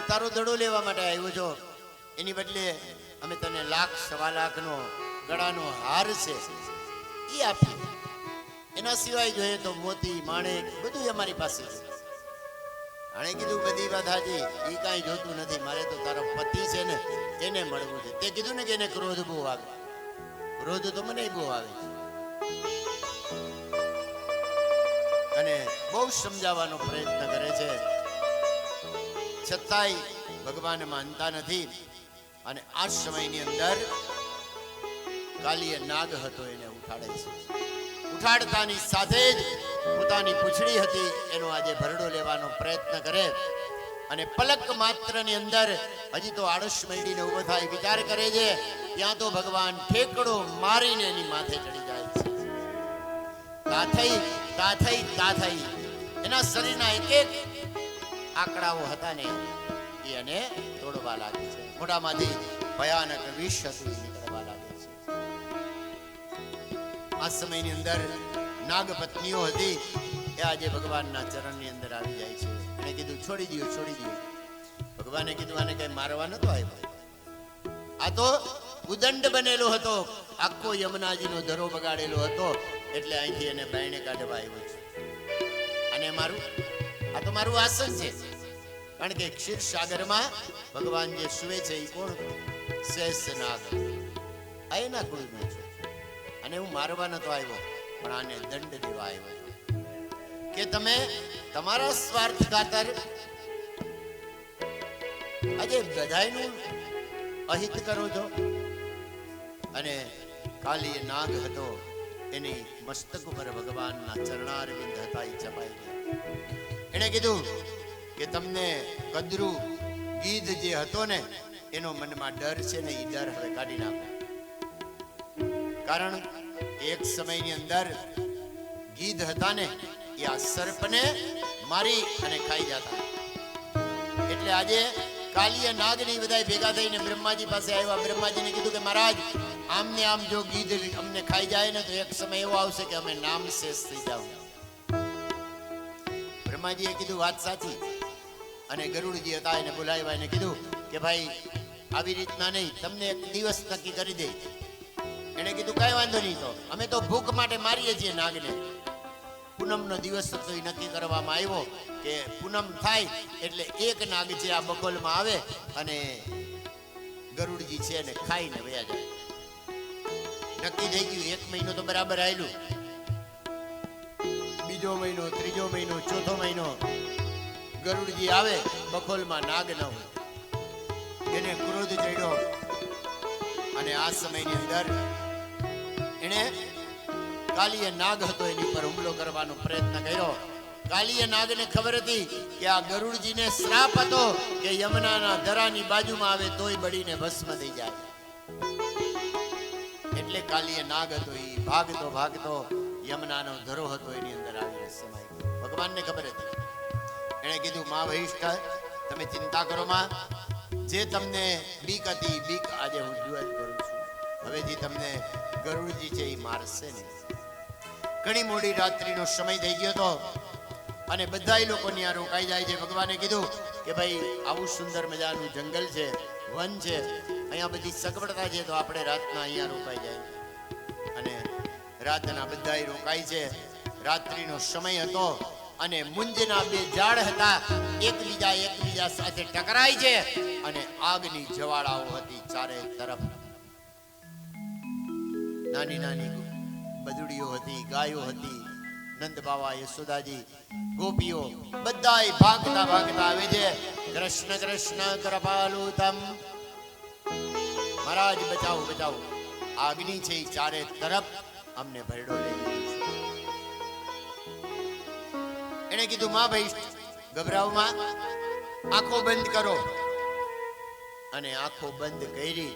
A: તારો દડો લેવા માટે આવ્યો છો એની બદલે અમે તને લાખ સવા લાખનો ગળાનો હાર છે એ આપીએ એના સિવાય જોઈએ તો મોતી માણેક બધું અમારી પાસે છે આણે કીધું બધી વાત હાજી એ કાંઈ જોતું નથી મારે તો તારો પતિ છે ને એને મળવું છે તે કીધું ને કે એને ક્રોધ બહુ આવે ક્રોધ તો મને બહુ આવે છે અને બહુ સમજાવવાનો પ્રયત્ન કરે છે છતાંય ભગવાન માનતા નથી. અને આ સમયની અંદર કાલીય નાગ હતો એને ઉઠાડે છે. ઉઠાડતાની સાથે જ પોતાની પૂંછડી હતી એનો આજે ભરડો લેવાનો પ્રયત્ન કરે અને પલક માત્રની અંદર હજી તો આળસ મંડીને ઉભો થાય, વિચાર કરે છે. ત્યાં તો ભગવાન ઠેકડો મારીને એની માથે ચડી જાય છે. તાથઈ એના શરીરના એક એક આંકડાઓ હતા ને એ એને તોડવા લાગે છે. મોઢામાંથી ભયાનક વિષ હતું એ નીકળવા લાગે છે. આ સમયની અંદર નાગપત્નીઓ હતી એ આજે ભગવાનના ચરણની અંદર આવી જાય છે. એને કીધું છોડી દો. ભગવાને કીધું આને કઈ મારવા નતો આવ્યો, આ તો ઉદંડ બનેલો હતો, આખો યમુનાજીનો ધરો બગાડેલો હતો, એટલે અહીંથી એને બાયણે કાઢવા આવ્યો છે. અને આ તો મારું આસન છે. કારણ કે ક્ષીરસાગરમાં ભગવાન જે સુવે છે એ કોણ? શેષનાગ. આ એના કુળનો છે. અને હું મારવા નતો આવ્યો, પણ આને દંડ દેવા આવ્યો કે તમે તમારા સ્વાર્થ ખાતર આજે બધાયનું અહિત કરો છો. અને કાલીય નાગ હતો, એની મસ્તક ઉપર ભગવાનના ચરણારવિંદ હતા એ ચપાઈ ગયા. એણે કીધું કે તમને કદરુ ગીધ જે હતો ને એનો મનમાં ડર છે ને એ ડર હવે કાઢી નાખો. કારણ એક સમયની અંદર ગીધ હતા ને એ આ સર્પને મારી અને ખાઈ જતા. એટલે આજે કાલીય નાગની બધા ભેગા થઈને બ્રહ્માજી પાસે આવ્યા. બ્રહ્માજીને કીધું કે મહારાજ, આમને આમ જો ગીધ અમને ખાઈ જાય ને તો એક સમય એવો આવશે કે અમે નામ શેષ થઈ જાવ. બ્રહ્માજીએ કીધું વાત સાચી. અને ગરુડજી હતા એને બોલાવ્યા, એને કીધું કે ભાઈ આવી રીતના નહીં, તમને એક દિવસ નક્કી કરી દે. એને કીધું કઈ વાંધો નહીં, તો અમે તો ભૂખ માટે મારીએ છીએ નાગને. પૂનમનો દિવસ તો એ નક્કી કરવામાં આવ્યો કે પૂનમ થાય એટલે એક નાગ છે આ બકોલમાં આવે અને ગરુડજી છે એને ખાઈને વયા જાય. નક્કી થઈ ગયું. એક મહિનો તો બરાબર આવેલું, બીજો મહિનો, ત્રીજો મહિનો, ચોથો મહિનો, ગરુડજી આવે, બકોલમાં નાગ ન હોય. એને ક્રોધ ચડ્યો અને આ સમયની અંદર એને કાલીય નાગ હતો એની પર હુમલો કરવાનો પ્રયત્ન કર્યો. કાલીય નાગને ખબર હતી કે આ ગરુડજીને શ્રાપ હતો કે યમુનાના ધરાની બાજુમાં આવે તોય બળીને ભસ્મ થઈ જાય. એટલે કાલીય નાગ હતો એ ભાગતો યમુનાનો ધરો હતો એની અંદર આવીને સમાઈ ગયો. ભગવાનને ખબર હતી. એણે કીધું મા વહિષ્ઠ, તમે ચિંતા કરો માં, જે તમને બીક હતી બીક આજે હું દૂર કરું છું. હવેથી તમને ગરુડજી છે એ મારશે નહીં. ઘણી મોડી રાત્રિનો સમય થઈ ગયો હતો અને બધા લોકો ત્યાં રોકાઈ જાય છે. ભગવાને કીધું કે ભાઈ આવું સુંદર મજાનું જંગલ છે, વન છે, અહીંયા બધી સગવડતા છે, તો આપણે રાતના અહીંયા રોકાઈ જાય. અને રાતના બધા રોકાય છે. રાત્રિનો સમય હતો અને મુંજના બે ઝાડ હતા, એકબીજા સાથે ટકરાય છે અને આગની જ્વાળાઓ હતી ચારે તરફ. નાની બદુડીઓ હતી, ગાયો હતી, નંદ બાવા, યશોદાજી, ગોપીઓ બધાય ભાગતા આવે છે. કૃષ્ણ કૃષ્ણ કૃપાલુતમ, મહારાજ બચાવો. આગની છે એ ચારે તરફ અમને ભરડો લઈ લીધો છે. એને કીધું મા ભાઈ ગભરાવમાં, આંખો બંધ કરો. અને આંખો બંધ કરી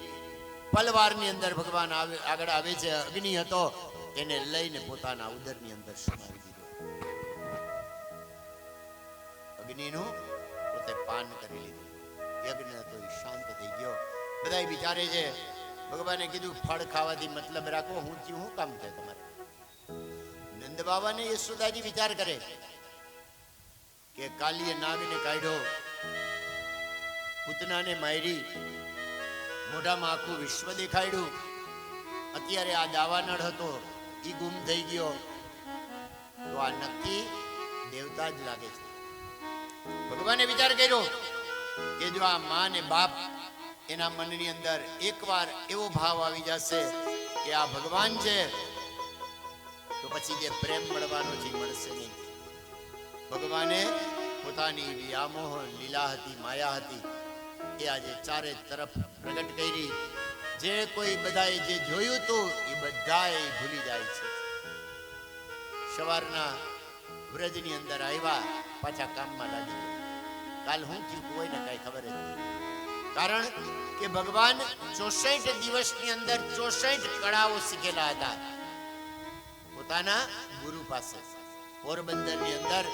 A: પલવારની અંદર ભગવાન આગળ આવે છે. અગ્નિ હતો એને લઈને પોતાના ઉદરની અંદર સમાવી દીધો. અગ્નિનું પોતે પાન કરી લીધું. યજ્ઞ હતો એ શાંત થઈ ગયો. બધા વિચારે છે. ભગવાને કીધું ફળ ખાવાથી મતલબ રાખો, હું કામ છે તમારે? નંદ બાબાને યશોદાજી વિચાર કરે કે કાલીય નાગને કાઢ્યો, પૂતનાને મારી, મોઢામાં આખું વિશ્વ દેખાડ્યું. અત્યારે આ દાવાનળ હતો એ ગુમ થઈ ગયો, તો આ નક્કી દેવતા જ લાગે છે. ભગવાને વિચાર કર્યો કે જો આ માં ને બાપ એના મનની અંદર એકવાર એવો ભાવ આવી જશે કે આ ભગવાન છે, તો પછી જે પ્રેમ મળવાનો છે મળશે નહીં. ભગવાને પોતાની વ્યામોહ લીલા હતી, માયા હતી, એ આજે ચારે તરફ પ્રગટ કરી. જે કોઈ બધાએ જે જોયું હતું એ બધાએ ભૂલી જાય છે. સવારના વ્રજની અંદર આવ્યા, પાછા કામમાં લાગી ગયા. કાલ હું થયું કોઈને કઈ ખબર જ નથી. કારણ કે ભગવાન 64 દિવસની અંદર 64 કળાઓ શીખેલા હતા પોતાના ગુરુ પાસે. પોરબંદરની અંદર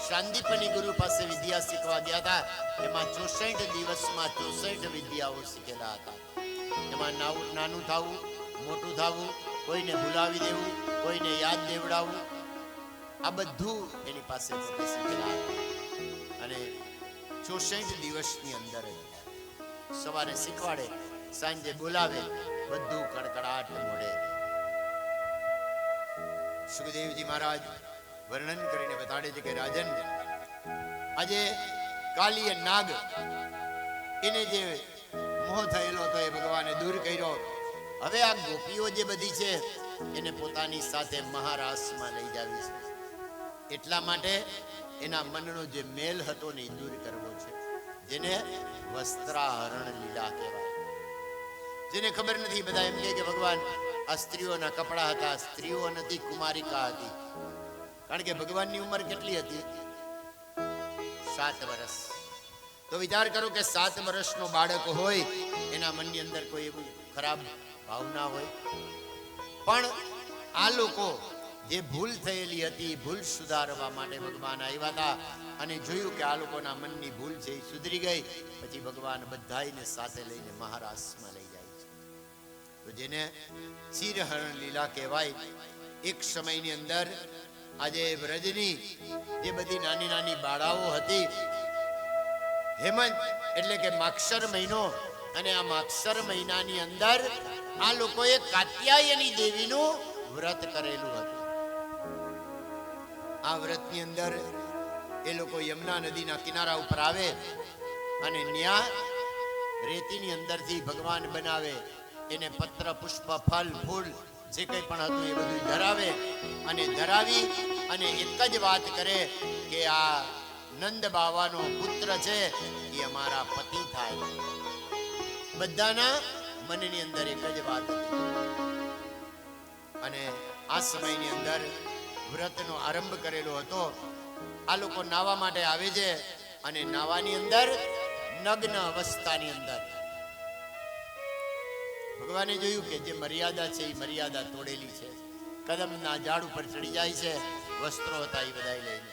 A: શાંતિપની ગુરુ પાસે વિદ્યા શીખવા ગયા હતા. એમાં 64 દિવસમાં 64 વિદ્યાઓ શીખેલા હતા. એમાં નાનું થવું, મોટું થવું, કોઈને ભૂલાવી દેવું, કોઈને યાદ દેવડાવવું, આ બધું એની પાસે શીખેલા હતા. અને 64 દિવસની અંદર સવારે શીખવાડે, સાંજે બોલાવે, બધું કડકડાટ મોડે. સુખદેવજી મહારાજ વર્ણન કરીને બતાડે છે કે રાજન, આજે કાલીય નાગ એને જે મોહ થયેલો હતો એ ભગવાને દૂર કર્યો. હવે આ ગોપીઓ જે બધી છે એને પોતાની સાથે મહારાસમાં લઈ જાવી છે. એટલા માટે એના મનનો જે મેલ હતો ને એ દૂર કરવો છે, જેને વસ્ત્રાહરણ લીલા કહેવાય. જેને ખબર નથી, બધા એમ કહે કે ભગવાન આ સ્ત્રીઓના કપડા હતા, સ્ત્રીઓ નથી, કુમારિકા હતી. કારણ કે ભગવાનની ઉંમર કેટલી હતી? 7 વર્ષ. તો વિચાર કરો કે 7 વર્ષનો બાળક હોય, એના મનની અંદર કોઈ એવું ખરાબ ભાવના હોય. પણ આ લોકો જે ભૂલ થયેલી હતી, ભૂલ સુધારવા માટે ભગવાન આવ્યા હતા અને જોયું કે આ લોકોના મનની ભૂલ છે એ સુધરી ગઈ. પછી ભગવાન બધાને સાથે લઈને મહારાસમાં લઈ જાય છે. તો જેને ચિરહરણ લીલા કહેવાય. એક સમયની અંદર આજે વ્રજની જે બધી નાની નાની બાળાઓ હતી, હેમંત એટલે કે માક્ષર મહિનો, અને આ માક્ષર મહિનાની અંદર આ લોકોએ કાત્યાયની દેવીનું વ્રત કરેલું હતું. આ વ્રતની અંદર એ લોકો યમુના નદીના કિનારા ઉપર આવે અને ન્યા રેતીની અંદરથી ભગવાન બનાવે, એને પત્ર, પુષ્પ, ફલ, ફૂલ જે કંઈ પણ હતું એ બધું ધરાવે. અને ધરાવી અને એક જ વાત કરે કે આ નંદ બાવાનો પુત્ર છે એ અમારા પતિ થાય. બધાના મનની અંદર એક જ વાત હતી. અને આ સમયની અંદર વ્રતનો આરંભ કરેલો હતો. આ લોકો નાવા માટે આવે છે અને નાવાની અંદર નગ્ન અવસ્થાની અંદર ભગવાને જોયું કે જે મર્યાદા છે એ મર્યાદા તોડેલી છે. કદમના ઝાડ ઉપર ચડી જાય છે, વસ્ત્રો હતા એ બધા લઈને.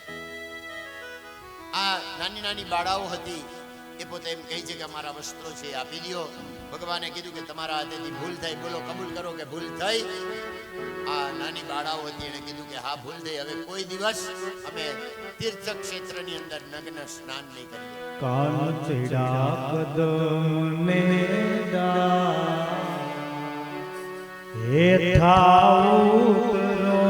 A: આ નાની નાની બાળાઓ હતી, એ પોતે એમ કહે છે કે અમારા વસ્ત્રો છે આપી દો. ભગવાને કીધું કે તમારા હાથેથી ભૂલ થઈ, બોલો કબૂલ કરો કે ભૂલ થઈ. આ નાની બાળાઓ હતી, એને કીધું કે હા ભૂલ થઈ, હવે કોઈ દિવસ અમે તીર્થ ક્ષેત્રની અંદર નગ્ન સ્નાન નહીં કરીએ.
C: કાંચડા કદમને હેઠા ઉતરો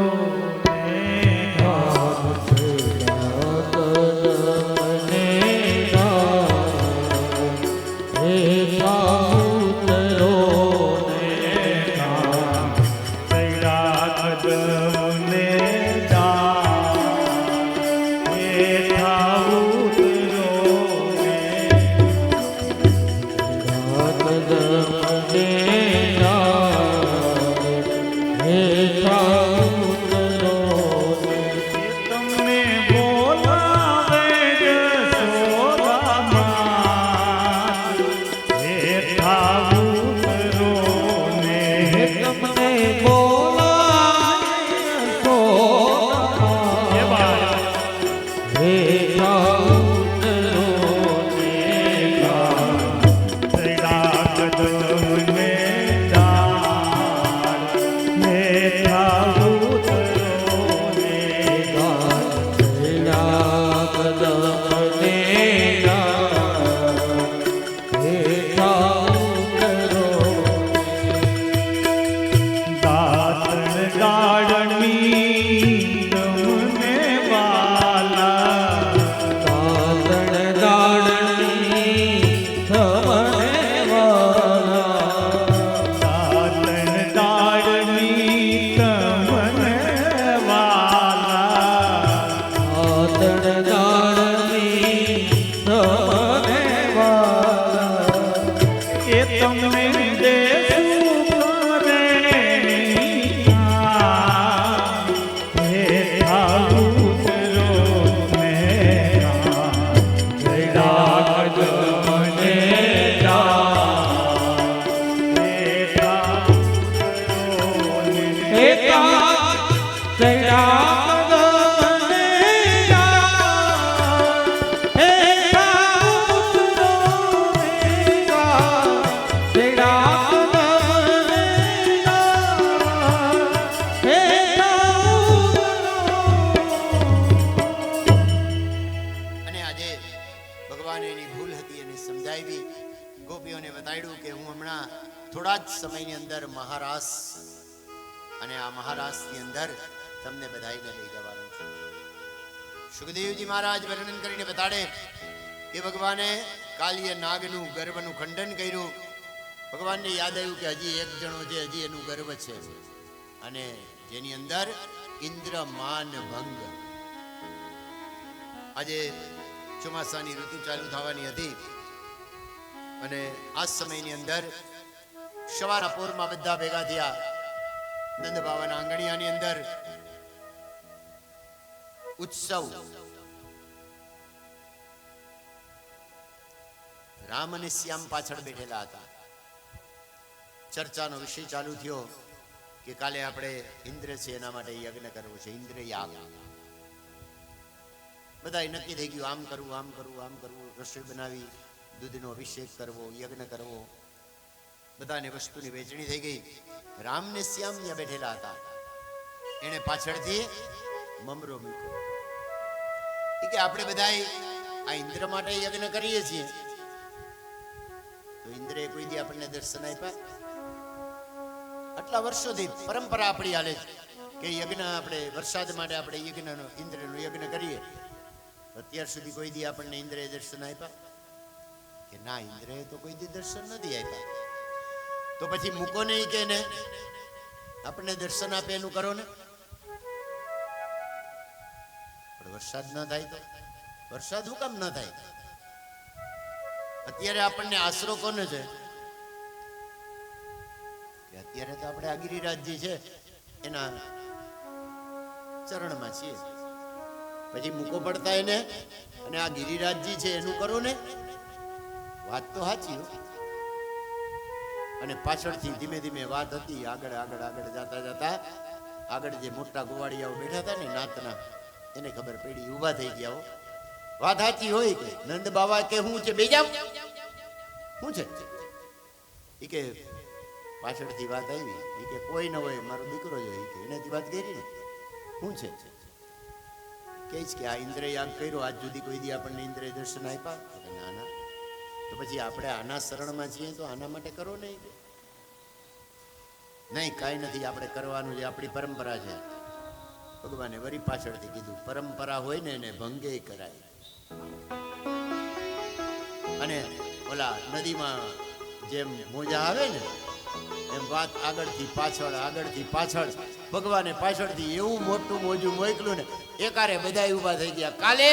A: થોડા જ સમયની અંદર મહારાસ અને આ મહારાસની અંદર તમને બધાઈને લઈ જવાનું છે. સુખદેવજી મહારાજ વર્ણન કરીને બતાડે કે ભગવાને કાલીય નાગનું ગર્ભનું ખંડન કર્યું. ભગવાનને યાદ આવ્યું કે હજી એક જણો છે, હજી એનું ગર્ભ છે, અને જેની અંદર ઇન્દ્ર માન ભંગ. આજે ચોમાસાની ઋતુ ચાલુ થવાની હતી અને આ સમયની અંદર સવારના પોરમાં બધા ભેગા થયા. નંદ બાવાના આંગણિયાની અંદર ઉત્સવ. રામ અને શ્યામ પાછળ બેઠેલા હતા. ચર્ચાનો વિષય ચાલુ થયો કે કાલે આપણે ઇન્દ્ર છે એના માટે યજ્ઞ કરવો છે, ઇન્દ્ર યાગ. બધા નક્કી થઈ ગયું, આમ કરવું, આમ કરવું, આમ કરવું. રસોઈ બનાવી, દૂધનો અભિષેક કરવો, યજ્ઞ કરવો. બધાને વસ્તુની વહેંચણી થઈ ગઈ. રામ ને શ્યામ ત્યાં બેઠેલા હતા. એને પાછળથી મમરો મૂક્યો કે આપણે બધા આ ઇન્દ્ર માટે યજ્ઞ કરીએ છીએ, તો ઇન્દ્રએ કોઈ દી આપણને દર્શન આપ્યા? આટલા વર્ષોથી પરંપરા આપણી હાલે છે કે યજ્ઞ આપણે વરસાદ માટે આપણે યજ્ઞનો ઇન્દ્રનો યજ્ઞ કરીએ. અત્યાર સુધી કોઈ દી આપણને ઇન્દ્રએ દર્શન આપ્યા કે ના? ઇન્દ્રએ તો કોઈ દી દર્શન નથી આપ્યા. તો પછી મૂકો નહીં કે ને આપણને દર્શન આપે એનું કરો ને. પણ વરસાદ ન થાય તો વરસાદ હું કામ ન થાય? અત્યારે આપણને આશરો કોને છે કે અત્યારે તો આપણે આ ગિરિરાજજી છે એના ચરણમાં છીએ. પછી મૂકો પડતા એને અને આ ગિરિરાજજી છે એનું કરો ને. વાત તો સાચી. અને પાછળથી ધીમે ધીમે વાત હતી. આગળ આગળ આગળ જતા જતા આગળ જે મોટા ગોવાળિયાઓ બેઠા હતા ને નાતના, એને ખબર પડી, ઊભા થઈ ગયા. વાત સાચી હોય કે નંદ બાવા કે હું છે, બે જાવ શું છે? એ કે પાછળથી વાત આવી. એ કે કોઈ ન હોય, મારો દીકરો જ હોય. એનાથી વાત કરી ને શું છે? કહીશ કે આ ઇન્દ્ર યાગ કર્યો, આજ સુધી કોઈ દી આપણને ઇન્દ્ર દર્શન આપ્યા? ના ના. તો પછી આપણે આના શરણમાં છીએ તો આના માટે કરો નહીં. નહીં, કાંઈ નથી, આપણે કરવાનું છે, આપણી પરંપરા છે. ભગવાને વરી પાછળથી કીધું, પરંપરા હોય ને એને ભંગે કરાય. અને ઓલા નદીમાં જેમ મોજા આવે ને એમ વાત આગળથી પાછળ ભગવાને પાછળથી એવું મોટું મોજું મોકલું ને એકારે બધા ઊભા થઈ ગયા. કાલે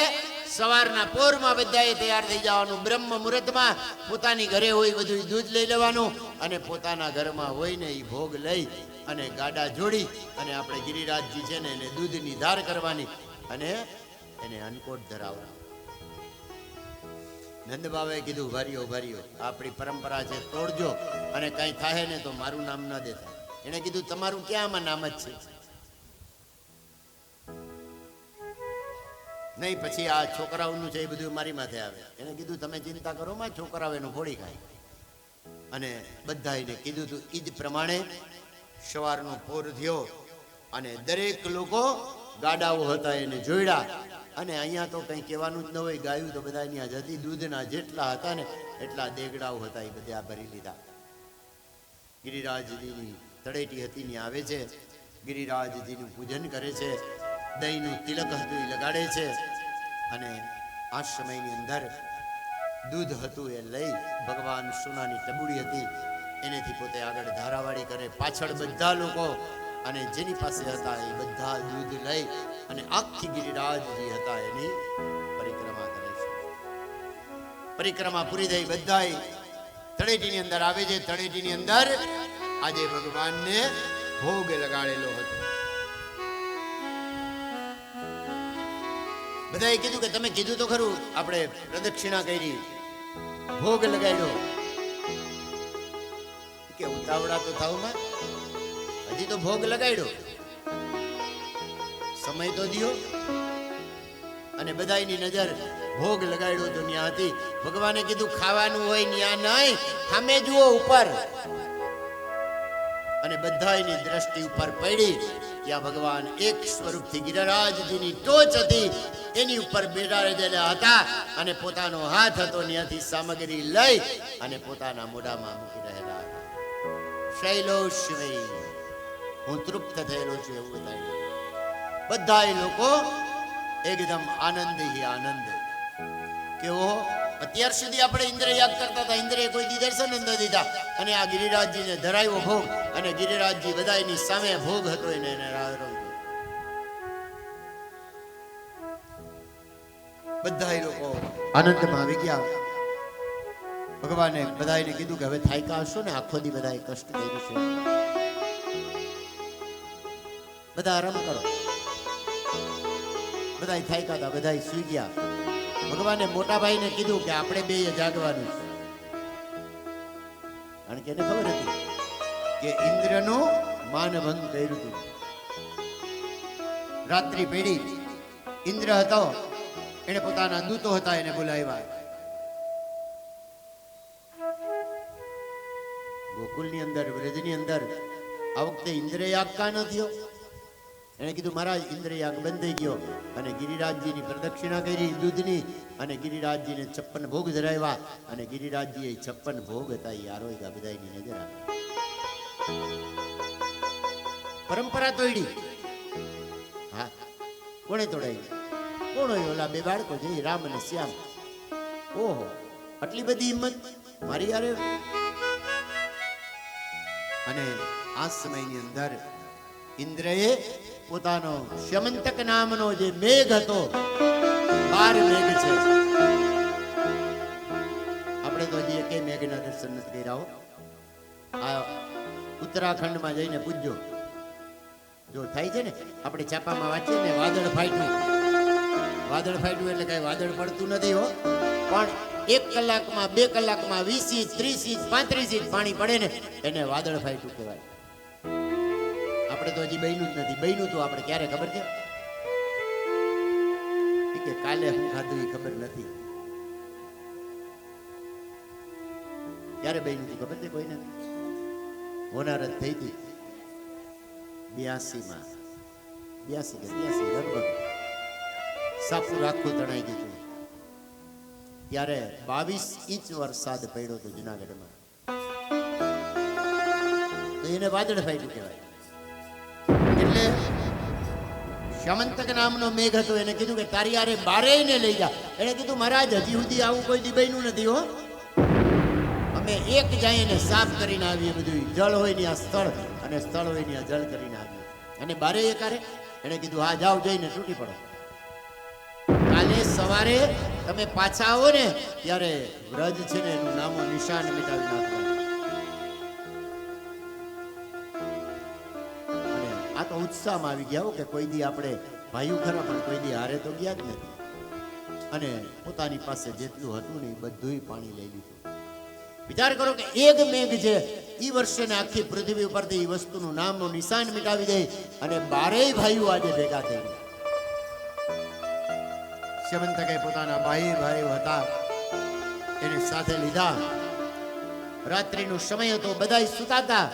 A: સવારના પોરમાં બધાએ તૈયાર થઈ જવાનું. બ્રહ્મ મુહૂર્તમાં પોતાની ઘરે હોય બધું દૂધ લઈ લેવાનું અને પોતાના ઘરમાં હોય ને એ ભોગ લઈ અને ગાડા જોડી અને આપણે ગિરિરાજજી છે ને એને દૂધની ધાર કરવાની અને એને અન્નકોટ ધરાવવાનો. નંદ બાબાએ કીધું, ભારીઓ આપણી પરંપરા છે, તોડજો, અને કઈ થાય ને તો મારું નામ ન દેતા. એને કીધું, તમારું ક્યાં આમાં નામ જ છે? નહીં, પછી આ છોકરાઓનું છે એ બધું મારી માથે આવે. એને કીધું, તમે ચિંતા કરો માં, છોકરાઓ એનું ફોડી ખાય. અને બધા એને કીધું તું એ જ પ્રમાણે સવારનો પોર થયો અને દરેક લોકો ગાડાઓ હતા એને જોડ્યા. અને અહીંયા તો કંઈ કહેવાનું જ ન હોય, ગાયું તો બધા અહીંયા જતી. દૂધના જેટલા હતા ને એટલા દેગડાઓ હતા એ બધા ભરી લીધા. ગિરિરાજજીની તળેટી હતી ને આવે છે, ગિરિરાજજીનું પૂજન કરે છે, દહીંનું તિલક હતું એ લગાડે છે. અને આ સમયની અંદર દૂધ હતું એ લઈ ભગવાન સોનાની ટબુડી હતી એનેથી પોતે આગળ ધારાવાળી કરે. પાછળ બધા લોકો અને જેની પાસે હતા એ બધા દૂધ લઈ અને આખી ગિરિરાજજી હતા એની પરિક્રમા કરે છે. પરિક્રમા પૂરી થઈ, બધા તળેટીની અંદર આવે છે. તળેટીની અંદર આજે ભગવાનને ભોગ લગાડેલો હતો. બધાએ કીધું કે તમે કીધું તો ખરું, આપણે પ્રદક્ષિણા કરી, ભોગ લગાડ્યો, કે ઉતાવળા તો થાવમાં, હજી તો ભોગ લગાડ્યો, સમય તો દિયો. અને બધાની નજર ભોગ લગાડ્યો તો ન્યા હતી. ભગવાને કીધું ખાવાનું હોય ન્યા નહીં, સામે જુઓ ઉપર. અને બધાની દ્રષ્ટિ ઉપર પડી. ત્યાં ભગવાન એક સ્વરૂપથી ગિરિરાજજીની ટોચ હતી એની ઉપર બેઠા હતા અને પોતાનો હાથ હતો ત્યાંથી સામગ્રી લઈ અને પોતાના મોઢામાં મૂકી રહેલા હતા. શૈલોશ્વરી, હું તૃપ્ત થયેલો છું એવું બતાવ્યું. બધા લોકો એકદમ આનંદી આનંદ. કેવો અત્યાર સુધી આપણે ઇન્દ્ર યાગ કરતા હતા, ઇન્દ્રે કોઈ દી દર્શન ન દીધા અને આ ગિરિરાજજીને ધરાવ્યો ભોગ અને ગિરિરાજજી બધાની સામે ભોગ હતો એને બધા લોકો આનંદમાં આવી ગયા. ભગવાને બધાને કીધું કે હવે થાયકા હશો ને, આખો દી બધાએ કષ્ટ કર્યું છે, બધા આરામ કરો. બધા થાયકા હતા, બધા સુઈ ગયા. ભગવાને મોટા ભાઈને કીધું કે આપણે બે જાગવાનું, કારણ કે એને ખબર હતી કે ઇન્દ્રનું માનભંગ કર્યું હતું. રાત્રિ પેઢી ઇન્દ્ર હતો, એને પોતાના દૂતો હતા એને બોલાવ્યા. ગોકુલની અંદર, વ્રજની અંદર આ વખતે ઇન્દ્રયાગ કા ન થયો? એને કીધું મહારાજ ઇન્દ્રયાગ બંધ થઈ ગયો. અને ગિરિરાજજીની પ્રદક્ષિણા કરી દૂધની અને ગિરિરાજજીને 56 ભોગ ધરાવ્યા અને ગિરિરાજજીએ 56 ભોગ હતા એ આરોગ્ય બધાની નજર આવે. પરંપરા તોડી. હા, કોણે તોડાવી? કોણ હોય? ઓલા બે બાળકો છે, રામ અને શ્યામ. ઓહો, આટલી બધી હિંમત મારી યારે. અને આ સમયની અંદર ઇન્દ્રએ પોતાનો શ્યમંતક નામનો જે મેઘ હતો, 12 મેઘ છે. આપણે તો હજી એકે મેઘના દર્શન નથી કર્યા હો. આ ઉત્તરાખંડમાં જઈને પૂછજો, જો થાય છે ને, આપણે છાપામાં વાંચીએ ને વાદળ ફાટ્યું. વાદળ ફાટ્યું એટલે કઈ વાદળ પડતું નથી હો, પણ 1 કલાકમાં 2 કલાકમાં 20 ઇંચ 30 ઇંચ 35 ઇંચ પાણી પડે ને એને વાદળ ફાટ્યું કહેવાય. આપણે તો હજી બન્યું જ નથી. બન્યું તો આપણે ક્યારે ખબર છે કે કાલે હું ખાધું એ ખબર નથી. ક્યારે બન્યું હતું ખબર છે કોઈને? હોનારત થઈ હતી 82માં, 82 કે 83 લગભગ. સાપુર આખું તણાઈ ગયું. ત્યારે 22 ઇંચ વરસાદ પડ્યો હતો જુનાગઢમાં. તો એને વાદળ ફાટ્યું કહેવાય. એટલે શ્યમંતક નામનો મેઘ હતો, એને કીધું કે તારી આરે બારેયને લઈ જા. એને કીધું મહારાજ હજી સુધી આવું કોઈ દી બન્યું નથી હો. અમે એક જાય ને સાફ કરીને આવીએ, બધું જળ હોય ને આ સ્થળ અને સ્થળ હોય ને આ જળ કરીને આવીએ. અને બારેય કારે એને કીધું હા જાઓ, જઈને તૂટી પડો. કાલે સવારે તમે પાછા આવો ને ત્યારે વ્રજ છે ને એનું નામો નિશાન મિટાવી નાખવાનું. અને આ તો ઉત્સાહમાં આવી ગયા કે કોઈ દી આપણે ભાઈઓ ખરા પણ કોઈ દી હારે તો ગયા જ નથી. અને પોતાની પાસે જેટલું હતું ને એ બધું પાણી લઈ લીધું. વિચાર કરો કે એક મેઘ છે એ વર્ષે ને આખી પૃથ્વી ઉપરથી એ વસ્તુનું નામનું નિશાન મિટાવી દે અને 12 ભાઈઓ આજે ભેગા થઈ. શ્યમંતકે પોતાના ભાઈઓ હતા એને સાથે લીધા. રાત્રિનો સમય હતો, બધા સુતાતા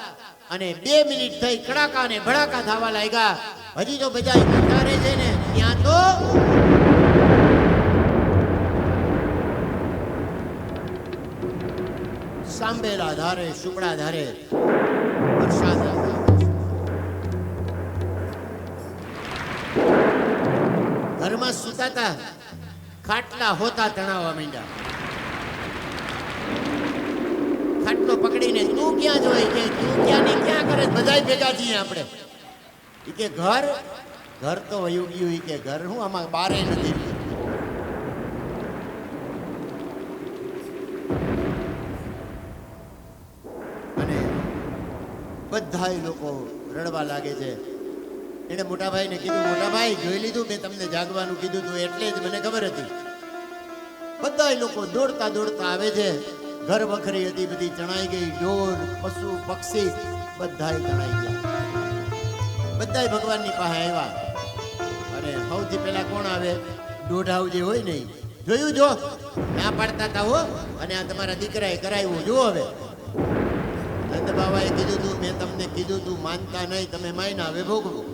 A: અને 2 મિનિટ થઈ કડાકા ને ભડાકા થવા લાગ્યા. હજી તો બધા ઉતારે છે ને ત્યાં તો સાંભેલા ધારે સુપડા ધારે વરસાદ. ઘરમાં સુતાતા ખાટલા હોતા તણાવવા માંડ્યા. ખાટલો પકડીને તું ક્યાં જોઈ કે તું ક્યાં ને ક્યાં કરે? બધાય ભેગા છીએ આપણે. ઈ કે ઘર તો વયું ગયું. ઈ કે ઘર હું આમાં બારે નથી. બધાય લોકો રડવા લાગે છે. એને મોટા ભાઈને કીધું, મોટા ભાઈ જોઈ લીધું, મેં તમને જાગવાનું કીધું હતું એટલે જ મને ખબર હતી. બધાય લોકો દોડતા દોડતા આવે છે. ઘર વખરી હતી બધી ચણાઈ ગઈ, ઢોર પશુ પક્ષી બધાય ચણાઈ ગયા. બધાય ભગવાનની પાસે આવ્યા અને સૌથી પહેલા કોણ આવે? દોઢાવ જે હોય ને, જોયું જો ના પાડતા હતા હો, અને આ તમારા દીકરાએ કરાવ્યું જુઓ. હવે નંદ બાબાએ કીધું તું, મેં તમને કીધું તું, માનતા નહીં, તમે માયના, હવે ભોગવું.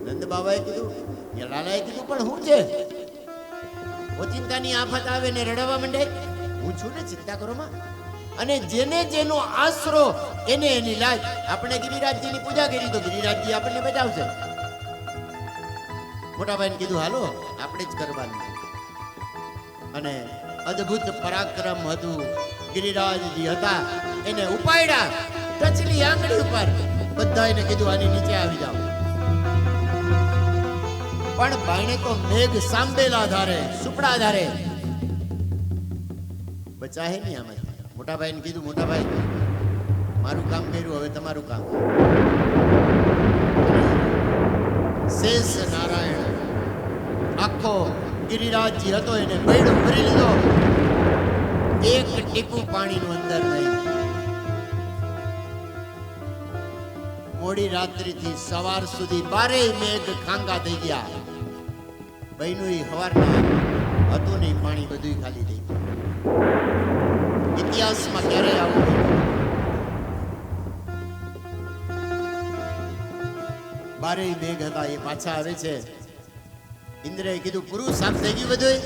A: નંદ બાબાએ કીધું, લાલાએ કીધું પણ શું છે? ઓચિંતાની આફત આવે ને રડવા માંડે. હું છું ને, ચિંતા કરો માં. અને જેને જેનો આશરો એને એની લાજ. આપણે ગિરિરાજજીની પૂજા કરી તો ગિરિરાજજી આપણને બચાવશે. મોટા ભાઈને કીધું હાલો આપણે જ કરવાનું. અને અદ્ભુત પરાક્રમ હતું. ગિરિરાજજી હતા, એને ઉપાડ્યા ટચલી આંગળી ઉપર. બધાને કીધું આની નીચે આવી જાઓ. પણ બાયણે તો મેઘ સાંભેલા ધારે, સુપડા ધારે બચાહે નહીં આમાંથી. મોટા ભાઈને કીધું, મોટા ભાઈ મારું કામ કર્યું, હવે તમારું કામ. શેષ નારાયણ આખો ગિરિરાજજી હતો એને બૈડો ભરી લીધો. એક ટીપું પાણીનું અંદર નહીં. મોડી રાત્રિથી સવાર સુધી 12 મેઘ ખાંગા થઈ ગયા. બહેનું હવારના હતું નહીં, પાણી બધું ખાલી થઈ ગયું. ઇતિહાસમાં ક્યારેય આવું બન્યું? 12 મેઘ હતા એ પાછા આવે છે. ઇન્દ્રએ કીધું પૂરું સાફ થઈ ગયું બધું?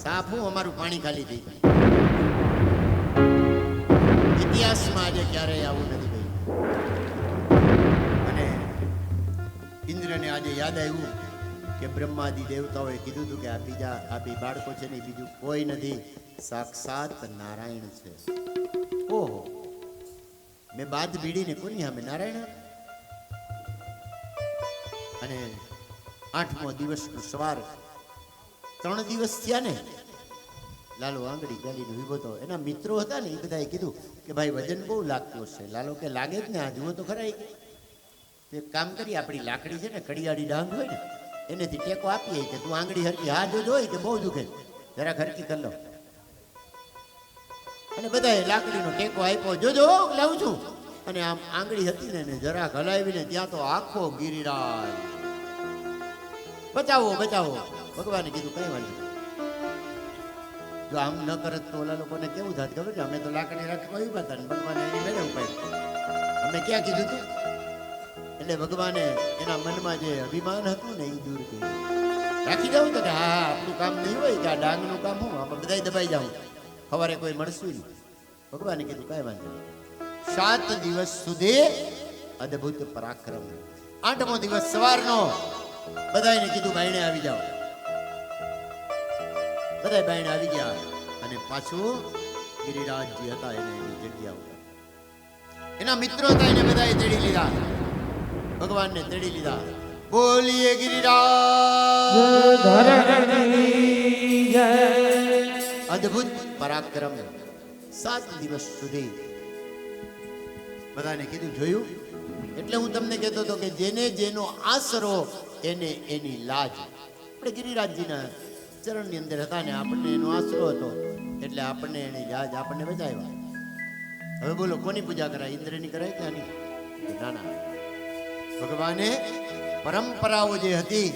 A: સાફ હું, અમારું પાણી ખાલી થઈ ગયું. ઇતિહાસમાં આજે ક્યારેય આવું નથી થયું. અને ઇન્દ્રને આજે યાદ આવ્યું કે બ્રહ્માદિ દેવતાઓએ કીધું હતું કે આ બે બાળકો છે ને બીજું કોઈ નથી, સાક્ષાત નારાયણ છે. ઓહો, મેં બાદ બીડીને કોની સામે? નારાયણ. અને 8મો દિવસનો સવાર, 3 દિવસ થયા ને, લાલો આંગળી ગાલીને ઊભો હતો. એના મિત્રો હતા ને એ બધાએ કીધું કે ભાઈ વજન બહુ લાગતું હશે. લાલો કે લાગે જ ને, આ જુઓ તો ખરા. એક કામ કરી, આપણી લાકડી છે ને, કડિયાળી ડાંગ હોય ને, એનેથી ટેકો આપીએ કે તું આંગળી હરકી, હા જો જોઈ કે બહુ દુખે, જરાક હરકી કરી લો. અને બધાએ લાકડીનો ટેકો આપ્યો. જોજો લાવું છું. અને આમ આંગળી હતી ને જરાક હલાવીને ત્યાં તો આખો ગિરિરાજ. બચાવો બચાવો. ભગવાને કીધું કઈ વાંધો. જો આમ ન કરત તો ઓલા લોકોને કેવું થાત ખબર છે? અમે તો લાકડી રાખી કોઈ હતા ને ભગવાને એની મેળે ઉપાડી. અમે ક્યાં કીધું તું? એટલે ભગવાને એના મનમાં જે અભિમાન હતું ને એ દૂર કર્યું. રાખી દઉં તો કે હા આપણું કામ નહીં હોય કે આ ડાંગનું કામ હું, આમાં બધા દબાઈ જાઉં, સવારે કોઈ મળશું નહીં. ભગવાને કીધું કઈ વાંધો નહીં. 7 દિવસ સુધી અદ્ભુત પરાક્રમ. 8મો દિવસ સવારનો બધાને કીધું બાયણે આવી જાઓ. બધા બાયણે આવી ગયા. અને પાછું ગિરિરાજજી હતા એને એની જગ્યા ઉપર. એના મિત્રો હતા એને બધાએ તેડી લીધા. ભગવાનને તેડી લીધા. બોલીએ ગિરિરાજ. અદ્ભુત પરાક્રમ. 7 દિવસ સુધી બધાને કીધું જોયું. એટલે હું તમને કહેતો હતો કે જેને જેનો આશરો એને એની લાજ. આપણે ગિરિરાજજીના ચરણની અંદર હતા ને, આપણને એનો આશરો હતો એટલે આપણને એની લાજ આપણને બચાવ્યા. હવે બોલો કોની પૂજા કરાય? ઇન્દ્રની કરાય કે આની? ના ના, ભગવાને પરંપરાઓ જે હતી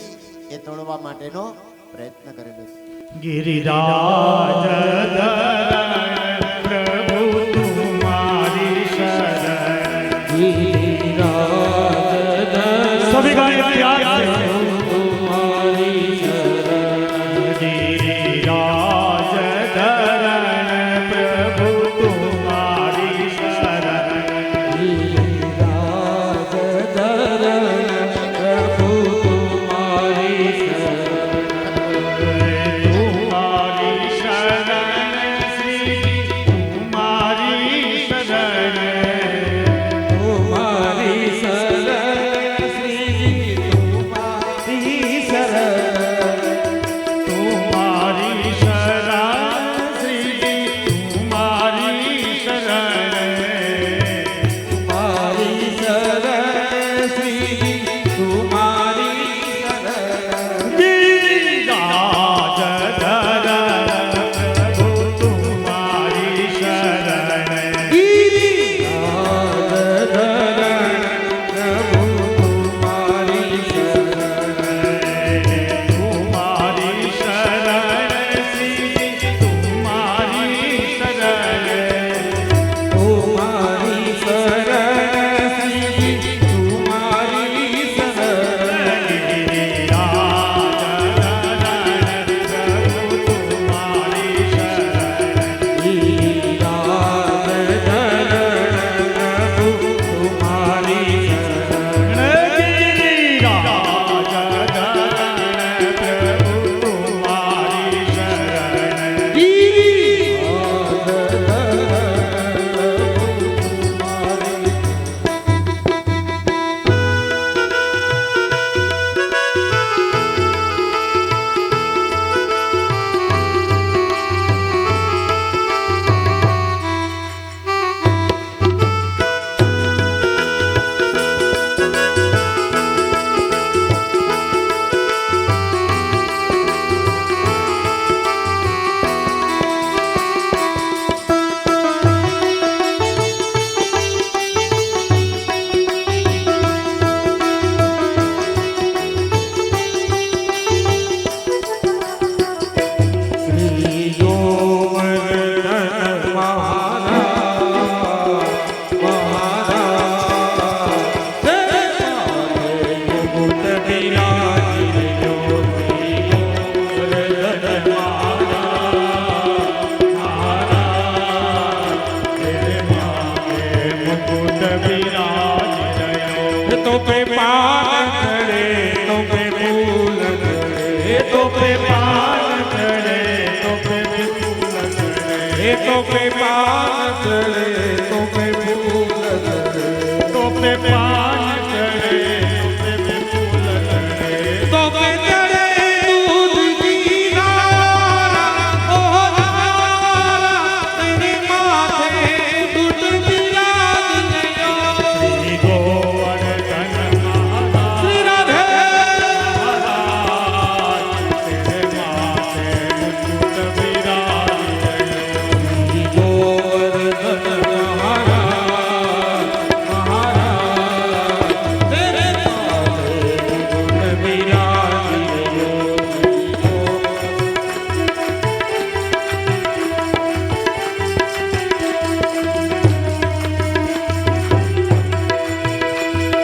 A: એ તોડવા માટેનો પ્રયત્ન કરેલો છે.
C: ગિરિરાજ પ્રભુ તુમારી શરણ. સભી ગાય યાદ તુમારી શરણ. ગિરિરાજ ધરણ પ્રભુ તુમારી શરણ.
B: ગિરિરાજ ધરણ પ્રભુ તુમારી શરણ.
C: તુમારી શરણ શ્રી તુમારી શરણ.
B: તુમારી શરણ શ્રીજી તુમારી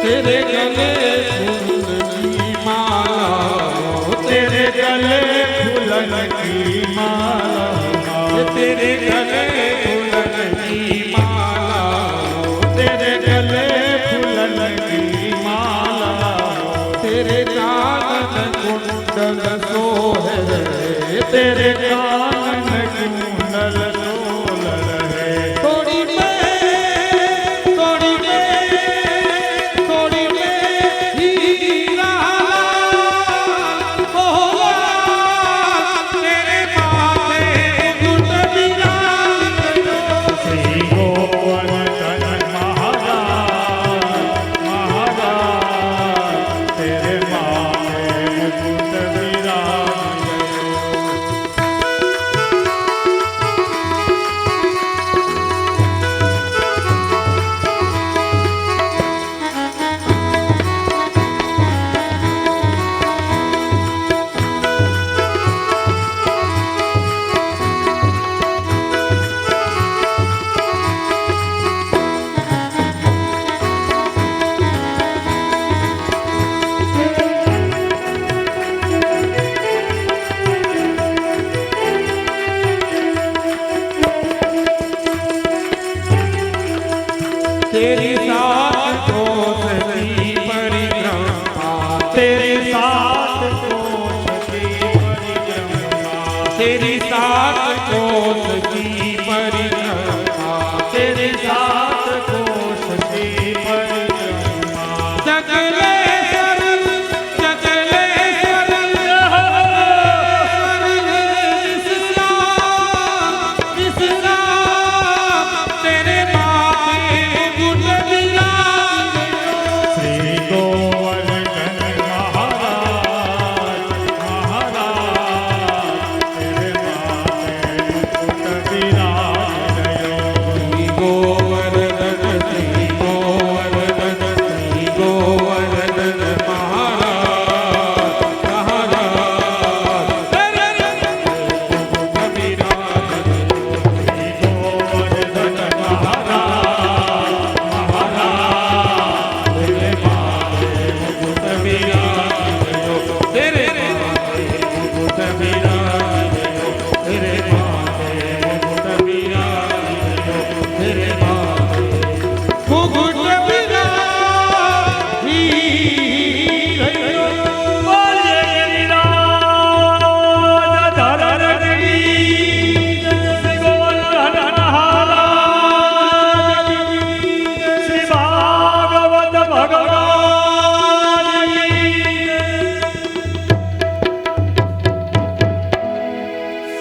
D: तेरे गले फूल की माला
C: तेरे गले फूलन की माला
D: तेरे गले फूलन की माला
C: तेरे गले फूलन की माला
D: तेरे कानन कुंडल सोहे
C: तेरे कानन कुंडल सोल रहे
D: थोड़ी में हीरा बोला तेरे माथे मुकुट विराज
C: श्री गोवर्धन महाराज महाराज तेरे माथे मुकुट विराज
D: तेरी सात कोस की परिक्रमा
C: तेरे साथ कोश की परिक्रमा
D: तेरी सात कोस की परिक्रमा
C: तेरे साथ कोश की परिक्रमा
D: जगले सरल विश्राम तेरे माथे मुकुट विराज
C: श्री गोवर्धन महाराज महाराज तेरे माथे मुकुट विराज
D: गोवर्धन श्री गोवर्धन महाराज महाराज तेरे मुकुट विराज
C: गोवर्धन महाराज महाराज तेरे माथे मुकुट विराज
D: तेरे माथे मुकुट विराज तेरे माथे मुकुट विराज तेरे माथे मुकुट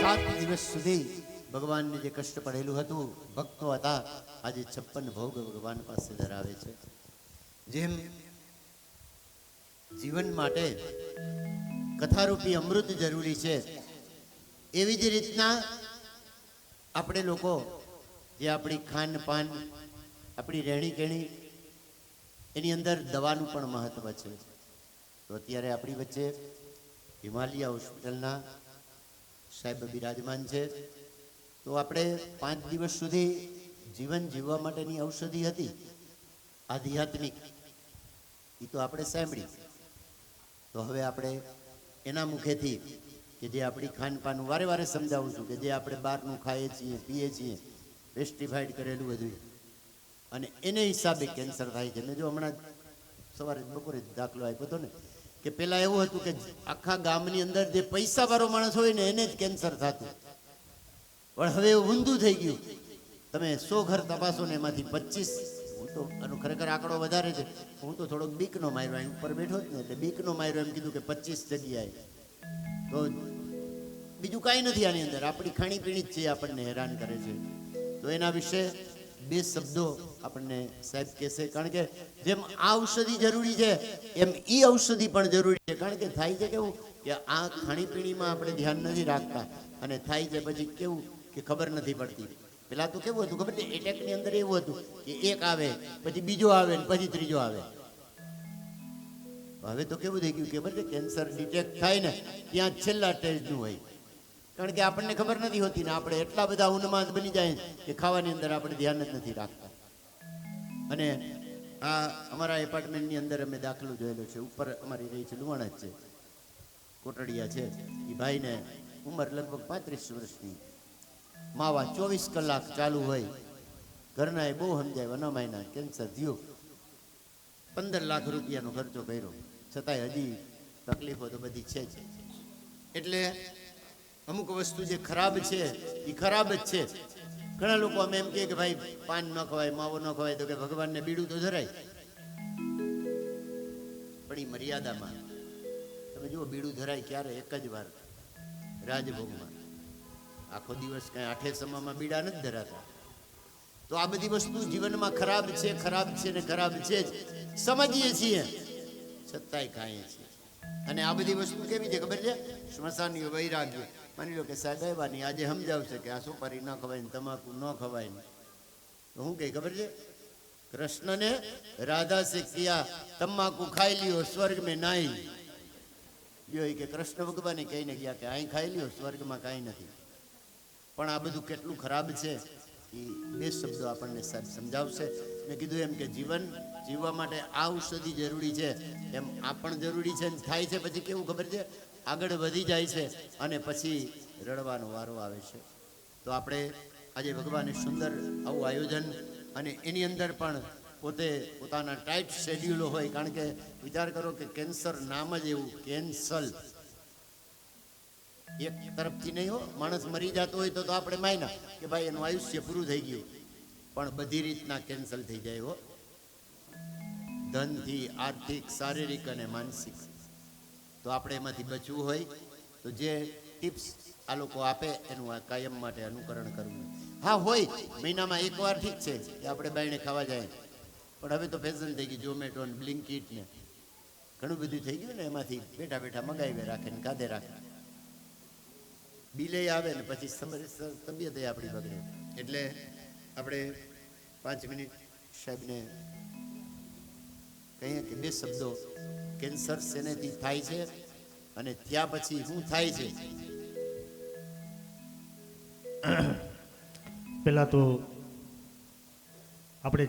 A: સાત દિવસ સુધી ભગવાનને જે કષ્ટ પડેલું હતું ભક્તો હતા આજે 56 ભોગ ભગવાન પાસે ધરાવે છે. જેમ જીવન માટે કથારૂપી અમૃત જરૂરી છે એવી જ રીતના આપણે લોકો જે આપણી ખાન પાન આપણી રહેણી કહેણી એની અંદર દવાનું પણ મહત્વ છે. તો અત્યારે આપણી વચ્ચે હિમાલયા હોસ્પિટલના સાહેબ બિરાજમાન છે. તો આપણે 5 દિવસ સુધી જીવન જીવવા માટેની ઔષધિ હતી આધ્યાત્મિક એ તો આપણે સાંભળી. તો હવે આપણે એના મુખેથી કે જે આપણી ખાનપાન વારે વારે સમજાવું છું કે જે આપણે બહારનું ખાઈએ છીએ પીએ છીએ પેસ્ટિફાઈડ કરેલું બધું અને એને હિસાબે કેન્સર થાય છે. મેં જો હમણાં સવારે બપોરે દાખલો આપ્યો હતો ને કે પેલા એવું હતું કે આખા ગામની અંદર જે પૈસાવાળો માણસ હોય ને એને જ કેન્સર થતું, પણ હવે એવું ઊંધું થઈ ગયું. તમે 100 ઘર તપાસો ને એમાંથી 25, હું તો આનો ખરેખર આંકડો વધારે છે, હું તો થોડોક બીકનો માર્યો અહીં ઉપર બેઠો જ ને એટલે બીકનો માર્યો એમ કીધું કે 25 જગ્યાએ. તો બીજું કાંઈ નથી આની અંદર, આપણી ખાણીપીણી જ છે આપણને હેરાન કરે છે. તો એના વિશે 2 શબ્દો આપણને સાહેબ કહેશે, કારણ કે જેમ આ ઔષધિ જરૂરી છે એમ ઈ ઔષધિ પણ જરૂરી છે. કારણ કે થાય છે કેવું કે આ ખાણીપીણીમાં આપણે ધ્યાન નથી રાખતા અને થાય છે પછી કેવું કે ખબર નથી પડતી. પેલા તો કેવું હતું ખબર છે, એટેકની અંદર એવું હતું કે એક આવે પછી બીજો આવે ને પછી ત્રીજો આવે. હવે તો કેવું થઈ ગયું કે ખબર છે, કેન્સર ડિટેક્ટ થાય ને ત્યાં છેલ્લા સ્ટેજનું હોય, કારણ કે આપણને ખબર નથી હોતી ને આપણે એટલા બધા ઉન્માદ બની જાય કે ખાવાની અંદર આપણે ધ્યાન જ નથી રાખતા. અને આ અમારા એપાર્ટમેન્ટની અંદર અમે દાખલો જોયેલો છે. ઉપર અમારી રહી છે લુવાણા જ છે, કોટડિયા છે. એ ભાઈને ઉંમર લગભગ 35 વર્ષની. માવા 24 કલાક ચાલુ હોય. ઘરના એ બહુ સમજાય, ન માયના કેન્સર થયું. 15 લાખ રૂપિયાનો ખર્ચો કર્યો, છતાંય હજી તકલીફો તો બધી છે જ. એટલે અમુક વસ્તુ જે ખરાબ છે એ ખરાબ જ છે. ઘણા લોકો અમે એમ કહે કે ભાઈ પાન ન ખવાય, માવો ન ખવાય, તો કે ભગવાનને બીડું તો ધરાય, પણ એ મર્યાદામાં. તમે જુઓ, બીડું ધરાય ક્યારે? એક જ વાર, રાજભોગમાં. આખો દિવસ કઈ આઠે સમામાં બીડા નથી ધરાતા. તો આ બધી વસ્તુ જીવનમાં ખરાબ છે, ખરાબ છે ને ખરાબ છે જ સમજીએ છીએ, છતાંય ખાઈએ છીએ. અને આ બધી વસ્તુ કેવી છે ખબર છે? સ્મશાનીય વૈરાગ્ય. માની લો કે સાહેબ આવ્યા આજે સમજાવશે કે આ સુપારી ન ખવાય ને તમાકુ ન ખવાય ને, તો હું કઈ ખબર છે? કૃષ્ણને રાધા से किया तम्बाकू खाई लियो स्वर्ग में नहीं. જો કે કૃષ્ણ ભગવાને કહીને ગયા કે અહીં ખાઈ લ્યો, સ્વર્ગમાં કાંઈ નથી. પણ આ બધું કેટલું ખરાબ છે એ બે શબ્દો આપણને સમજાવશે. મેં કીધું એમ કે જીવન જીવવા માટે આ ઔષધિ જરૂરી છે, એમ આ પણ જરૂરી છે. થાય છે પછી કેવું ખબર છે? આગળ વધી જાય છે અને પછી રડવાનો વારો આવે છે. તો આપણે આજે ભગવાને સુંદર આવું આયોજન, અને એની અંદર પણ પોતે પોતાના ટાઈટ શેડ્યુલો હોય. કારણ કે વિચાર કરો કે કેન્સર નામ જ એવું, કેન્સલ. એક તરફથી નહીં હો, માણસ મરી જતો હોય તો આપણે માયના કે ભાઈ એનું આયુષ્ય પૂરું થઈ ગયું, પણ બધી રીતના કેન્સલ થઈ જાય હો. ધનથી, આર્થિક, શારીરિક અને માનસિક. તો આપણે એમાંથી બચવું હોય તો જે ટિપ્સ આ લોકો આપે એનું આ કાયમ માટે અનુકરણ કરવું. હા હોય, મહિનામાં એકવાર ઠીક છે કે આપણે બાયણે ખાવા જાય, પણ હવે તો ફેશન થઈ ગઈ, ઝોમેટો ને બ્લિંકિટ ને ઘણું બધું થઈ ગયું ને, એમાંથી બેઠા બેઠા મગાવી રાખે ને ખાધે રાખે. બિલે આવે ને પછી તબિયત આપણી બગડે. એટલે આપણે 5 મિનિટ સાહેબને કહીએ કે બે શબ્દો, કેન્સર શેનેથી થાય છે અને ત્યાં પછી શું થાય છે.
C: પહેલા તો આપણે